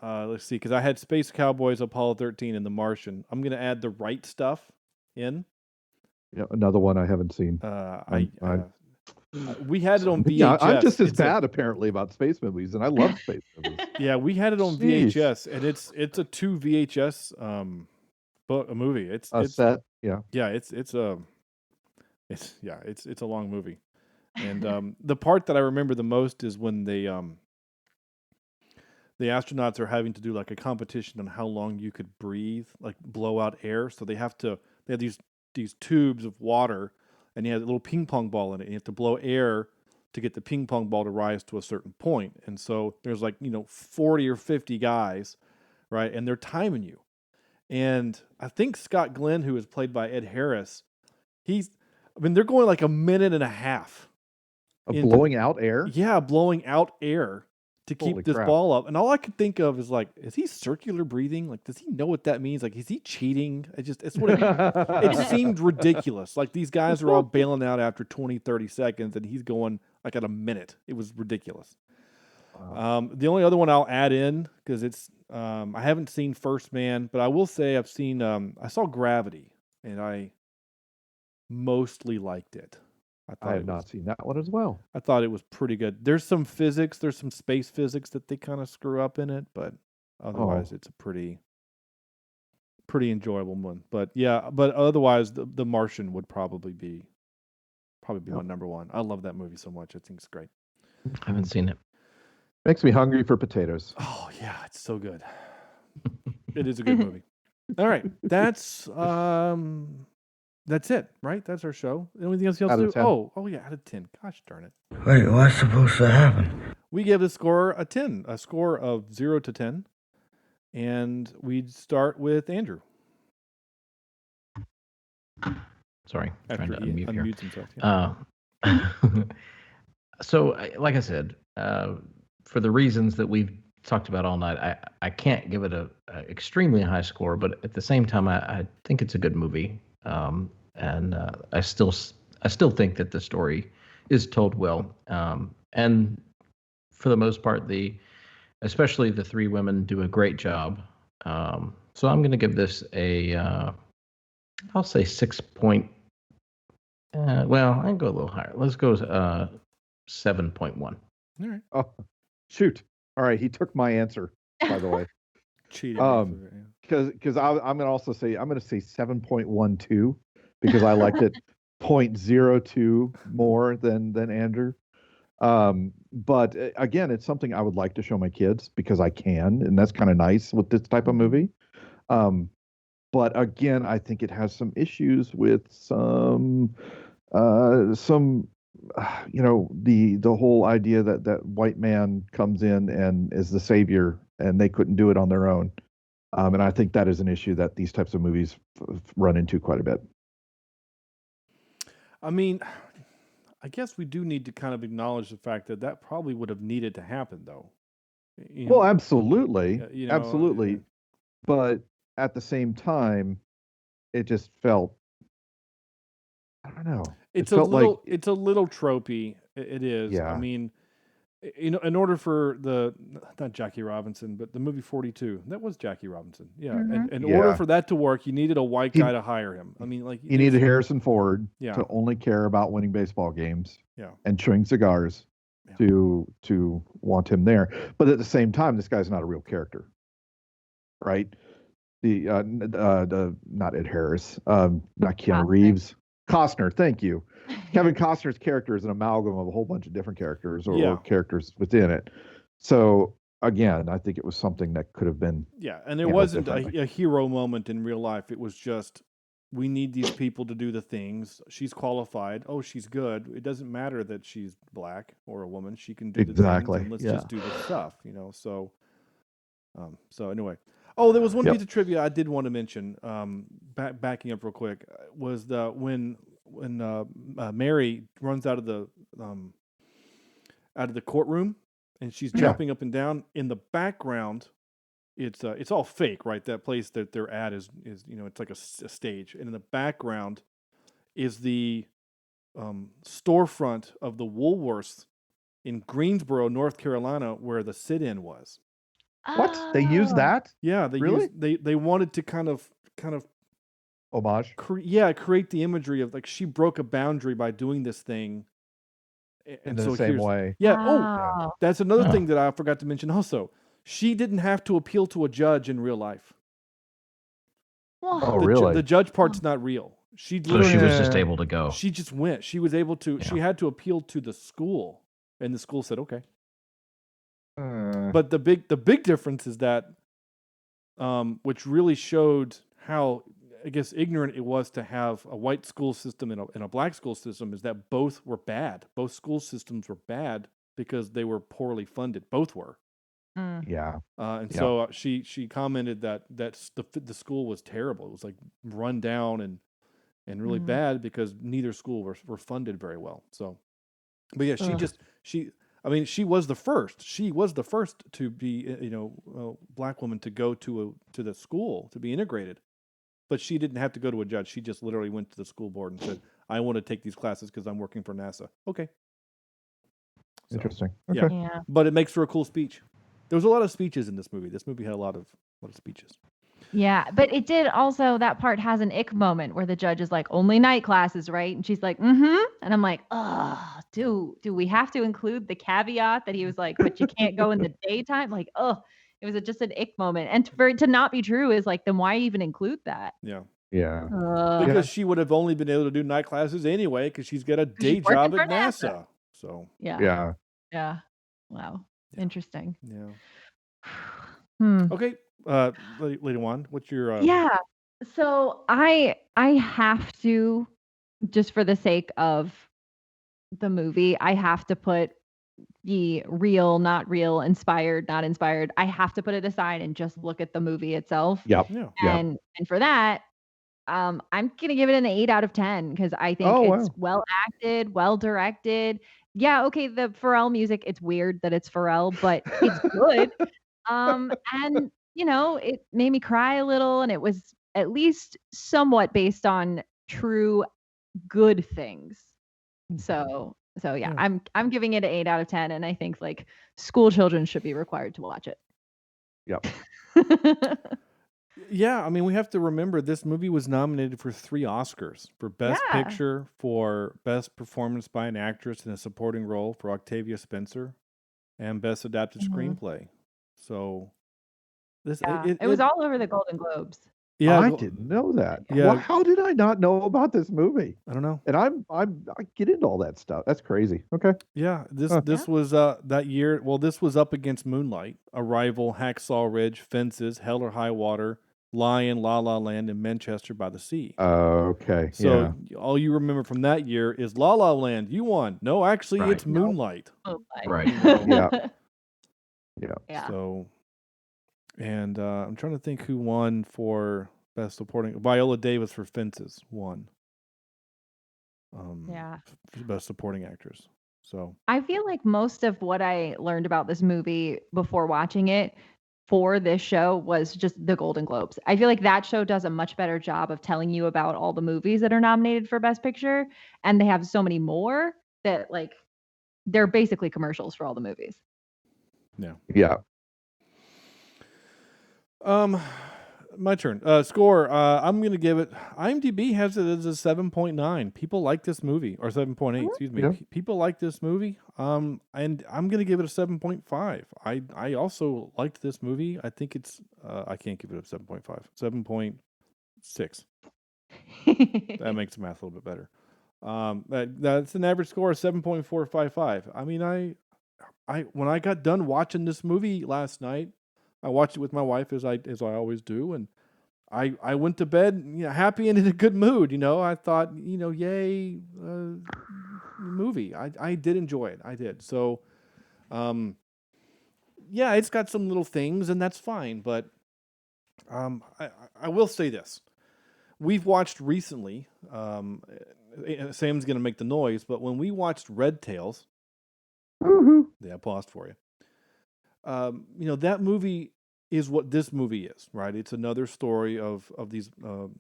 Let's see, because I had Space Cowboys, Apollo 13, and The Martian. I'm gonna add The Right Stuff in. Yeah, another one I haven't seen. We had it on VHS. Yeah, I'm just as It's bad apparently about space movies, and I love space movies. Yeah, we had it on Jeez. VHS, and it's a 2 VHS a movie. It's Set. Yeah. yeah, it's a long movie. And the part that I remember the most is when the astronauts are having to do like a competition on how long you could breathe, like blow out air. So they have these tubes of water, and you have a little ping pong ball in it, and you have to blow air to get the ping pong ball to rise to a certain point. And so there's like 40 or 50 guys, right? And they're timing you. And I think Scott Glenn, who is played by Ed Harris, they're going like a minute and a half. Blowing out air? Yeah, blowing out air to keep Holy this crap. ball up. And all I could think of is like, is he circular breathing? Like, does he know what that means? Like, is he cheating? It's what it seemed ridiculous. Like these guys are all bailing out after 20, 30 seconds and he's going like at a minute. It was ridiculous. Wow. The only other one I'll add in, because it's, I haven't seen First Man, but I will say I've seen, I saw Gravity and I mostly liked it. I have not seen that one as well. I thought it was pretty good. There's some space physics that they kind of screw up in it, but otherwise it's a pretty enjoyable one. But yeah, but otherwise the Martian would probably be my number one. I love that movie so much. I think it's great. I haven't seen it. Makes me hungry for potatoes. Oh yeah, it's so good. It is a good movie. All right, that's it, right? That's our show. Anything else to Out do? of 10. Oh yeah, out of 10. Gosh darn it. Wait, what's supposed to happen? We give the score a 10, a score of 0 to 10, and we'd start with Andrew. Sorry, After trying to he unmute here. unmutes himself. Yeah. So, like I said, for the reasons that we've talked about all night, I can't give it a extremely high score, but at the same time, I think it's a good movie, and I still think that the story is told well, and for the most part, especially the three women do a great job. So I'm going to give this I'll say 6 point. Well, I can go a little higher. Let's go 7.1. All right. Oh, shoot. All right. He took my answer, by the way. Cheated. Because I'm going to say 7.12 because I liked it 0.02 more than Andrew. But again, it's something I would like to show my kids because I can, and that's kind of nice with this type of movie. But again, I think it has some issues with some the whole idea that white man comes in and is the savior, and they couldn't do it on their own. And I think that is an issue that these types of movies run into quite a bit. I mean, I guess we do need to kind of acknowledge the fact that probably would have needed to happen, though. Well, absolutely, absolutely. But at the same time, it just felt, I don't know. It's a little tropey. It is. Yeah. I mean, in order for not Jackie Robinson, but the movie 42, that was Jackie Robinson. Yeah. Mhm. And in order for that to work, you needed a white guy to hire him. I mean, like he needed Harrison Ford Yeah. to only care about winning baseball games Yeah. and chewing cigars to want him there. But at the same time, this guy's not a real character, right? The not Ed Harris, not Keanu Reeves, Costner. Thank you. Kevin Costner's character is an amalgam of a whole bunch of different characters or characters within it. So again, I think it was something that could have been. Yeah, and there wasn't a hero moment in real life. It was just, we need these people to do the things. She's qualified. Oh, she's good. It doesn't matter that she's black or a woman. She can do the things. And let's just do the stuff, So anyway. Oh, there was one piece of trivia I did want to mention. Backing up real quick, was when Mary runs out of the courtroom and she's jumping up and down. In the background, it's all fake, right? That place that they're at is it's like a stage, and in the background is the storefront of the Woolworths in Greensboro, North Carolina, where the sit-in was. What? They used that? Yeah, they wanted to kind of homage. Create the imagery of like she broke a boundary by doing this thing. In the same way. Yeah. Wow. Oh, that's another thing that I forgot to mention also. She didn't have to appeal to a judge in real life. Oh, really? The judge part's not real. So she was just able to go. She just went. She was able to. Yeah. She had to appeal to the school, and the school said, "Okay." But the big difference is that, which really showed how, I guess, ignorant it was to have a white school system and a black school system, is that both were bad. Both school systems were bad because they were poorly funded. Both were. Yeah. So she commented that the school was terrible. It was like run down and really bad because neither school were funded very well. So, but yeah, she was the first. She was the first to be, a black woman to go to the school to be integrated, but she didn't have to go to a judge. She just literally went to the school board and said, "I want to take these classes because I'm working for NASA." Okay. So, interesting. Okay. Yeah. But it makes for a cool speech. There was a lot of speeches in this movie. This movie had a lot of speeches. Yeah, but it did also, that part has an ick moment where the judge is like, only night classes, right? And she's like, mm-hmm. And I'm like, oh, do we have to include the caveat that he was like, but you can't go in the daytime? Like, it was just an ick moment. And for it to not be true is like, then why even include that? Yeah. Yeah. Because she would have only been able to do night classes anyway because she's got a day job at NASA. So. Yeah. Wow. Yeah. Interesting. Yeah. Okay, LadyWan, what's your? Yeah. So I have to, just for the sake of the movie, I have to put the real, not real, inspired, not inspired. I have to put it aside and just look at the movie itself. Yep. Yeah. And for that, I'm gonna give it an 8 out of 10 because I think it's well acted, well directed. Yeah, okay, the Pharrell music, it's weird that it's Pharrell, but it's good. And it made me cry a little, and it was at least somewhat based on true good things. So yeah, I'm giving it an 8 out of 10, and I think like school children should be required to watch it. Yep. Yeah, I mean, we have to remember this movie was nominated for 3 Oscars, for Best Picture, for Best Performance by an Actress in a Supporting Role for Octavia Spencer, and Best Adapted Screenplay. So this it was all over the Golden Globes. Yeah, I didn't know that. Yeah. Well, how did I not know about this movie? I don't know. And I get into all that stuff. That's crazy. Okay. Yeah, this was that year. Well, this was up against Moonlight, Arrival, Hacksaw Ridge, Fences, Hell or High Water, Lion, La La Land, and Manchester by the Sea. Okay. So all you remember from that year is La La Land. You won. No, actually, it's Moonlight. Right. Yeah. So, and I'm trying to think who won for Best Supporting. Viola Davis for Fences won. Best Supporting Actress. So I feel like most of what I learned about this movie before watching it for this show was just the Golden Globes. I feel like that show does a much better job of telling you about all the movies that are nominated for Best Picture, and they have so many more that like they're basically commercials for all the movies. Yeah. My turn. Score. I'm gonna give it. IMDb has it as a 7.9. People like this movie, or 7.8. Excuse me. Yeah. People like this movie. And I'm gonna give it a 7.5. I also liked this movie. I think it's. I can't give it a 7.5. 7.6. That makes the math a little bit better. That's an average score of 7.455. I mean, I when I got done watching this movie last night, I watched it with my wife as I always do, and I went to bed happy and in a good mood. I thought yay movie. I did enjoy it. I did. So, yeah, it's got some little things, and that's fine. But I will say this: we've watched recently. Sam's gonna make the noise, but when we watched Red Tails, yeah, I paused for you. That movie is what this movie is, right? It's another story of these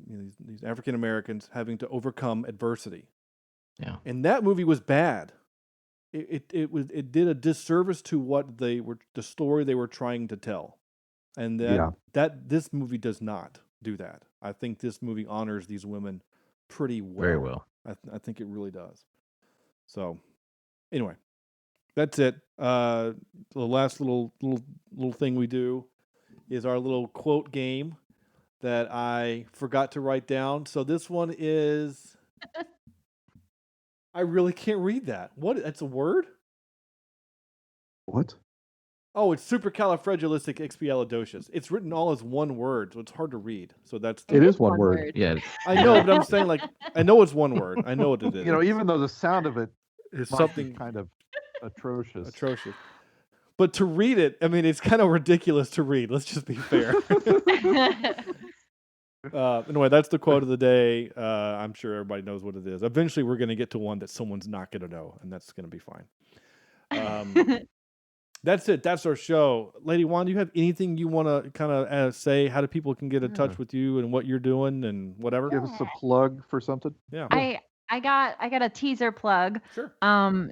these African Americans having to overcome adversity. Yeah. And that movie was bad. It did a disservice to what the story they were trying to tell. And that this movie does not do that. I think this movie honors these women pretty well. Very well. I think it really does. So, anyway, that's it. The last little thing we do is our little quote game that I forgot to write down. So this one is I really can't read that. What? That's a word? What? Oh, it's supercalifragilisticexpialidocious. It's written all as one word, so it's hard to read. So that's it is one word. Yeah. I know, but I'm saying I know it's one word. I know what it is. Even though the sound of it is something kind of atrocious. But to read it, I mean, it's kind of ridiculous to read. Let's just be fair. Anyway, that's the quote of the day. I'm sure everybody knows what it is. Eventually, we're going to get to one that someone's not going to know, and that's going to be fine. That's it. That's our show. LadyWan, do you have anything you want to kind of say? How do people can get in touch with you and what you're doing and whatever? Give us a plug for something. Yeah. I got a teaser plug. Sure.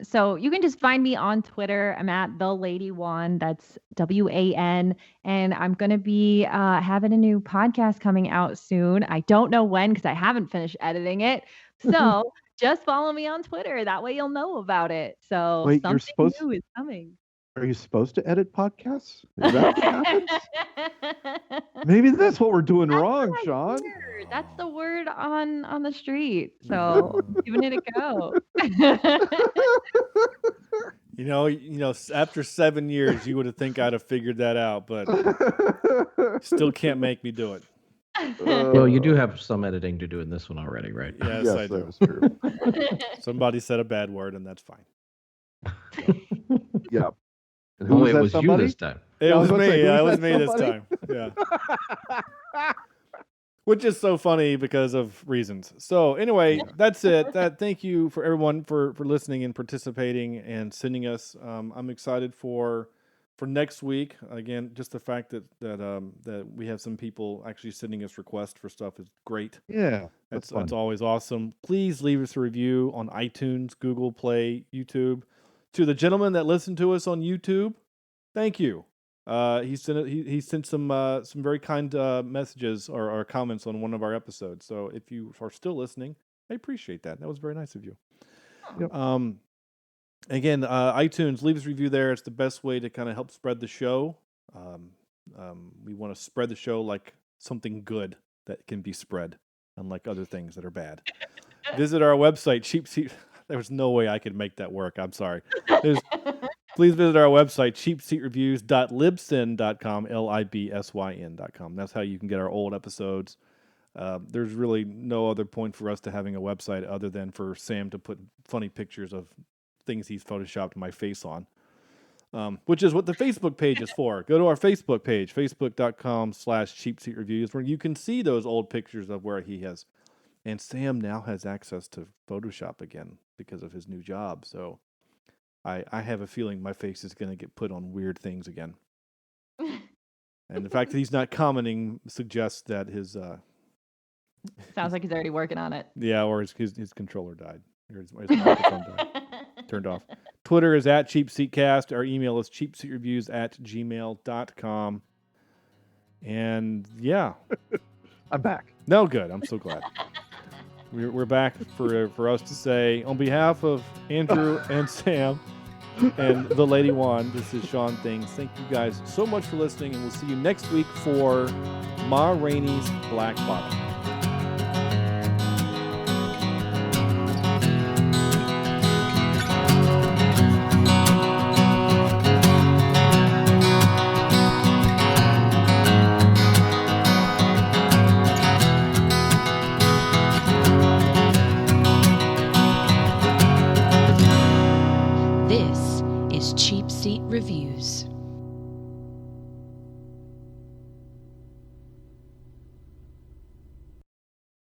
So you can just find me on Twitter. I'm at the LadyWan. That's WAN. And I'm gonna be having a new podcast coming out soon. I don't know when because I haven't finished editing it. So just follow me on Twitter. That way you'll know about it. So wait, something new is coming. Are you supposed to edit podcasts? Is that what happens? Maybe that's what we're doing wrong, Sean. That's the word on the street. So giving it a go. After 7 years, you would have think I'd have figured that out, but still can't make me do it. Well, you do have some editing to do in this one already, right? Yes, I do. That is true. Somebody said a bad word, and that's fine. Yeah. And who it that was somebody? you this time. It was me. Say, It who's was that me this somebody? time. Yeah. Which is so funny because of reasons. So anyway, that's it. Thank you for everyone for listening and participating and sending us. I'm excited for next week. Again, just the fact that we have some people actually sending us requests for stuff is great. Yeah, That's always awesome. Please leave us a review on iTunes, Google Play, YouTube. To the gentleman that listened to us on YouTube, thank you. He sent some very kind messages or comments on one of our episodes. So if you are still listening, I appreciate that. That was very nice of you. Yep. Again, iTunes, leave us a review there. It's the best way to kind of help spread the show. We want to spread the show like something good that can be spread, unlike other things that are bad. Visit our website, Cheapseat. There's no way I could make that work. I'm sorry. Please visit our website, cheapseatreviews.libsyn.com, libsyn.com. That's how you can get our old episodes. There's really no other point for us to having a website other than for Sam to put funny pictures of things he's photoshopped my face on, which is what the Facebook page is for. Go to our Facebook page, facebook.com/cheapseatreviews, where you can see those old pictures of where he has. And Sam now has access to Photoshop again because of his new job. So I have a feeling my face is going to get put on weird things again. And the fact that he's not commenting suggests that his... Sounds like he's already working on it. Yeah, or his controller died. Or his microphone died. Turned off. Twitter is @CheapSeatCast. Our email is cheapseatreviews@gmail.com. And yeah. I'm back. No, good. I'm so glad. We're back for us to say, on behalf of Andrew and Sam and the LadyWan, this is Sean Things. Thank you guys so much for listening, and we'll see you next week for Ma Rainey's Black Bottom. This is Cheap Seat Reviews.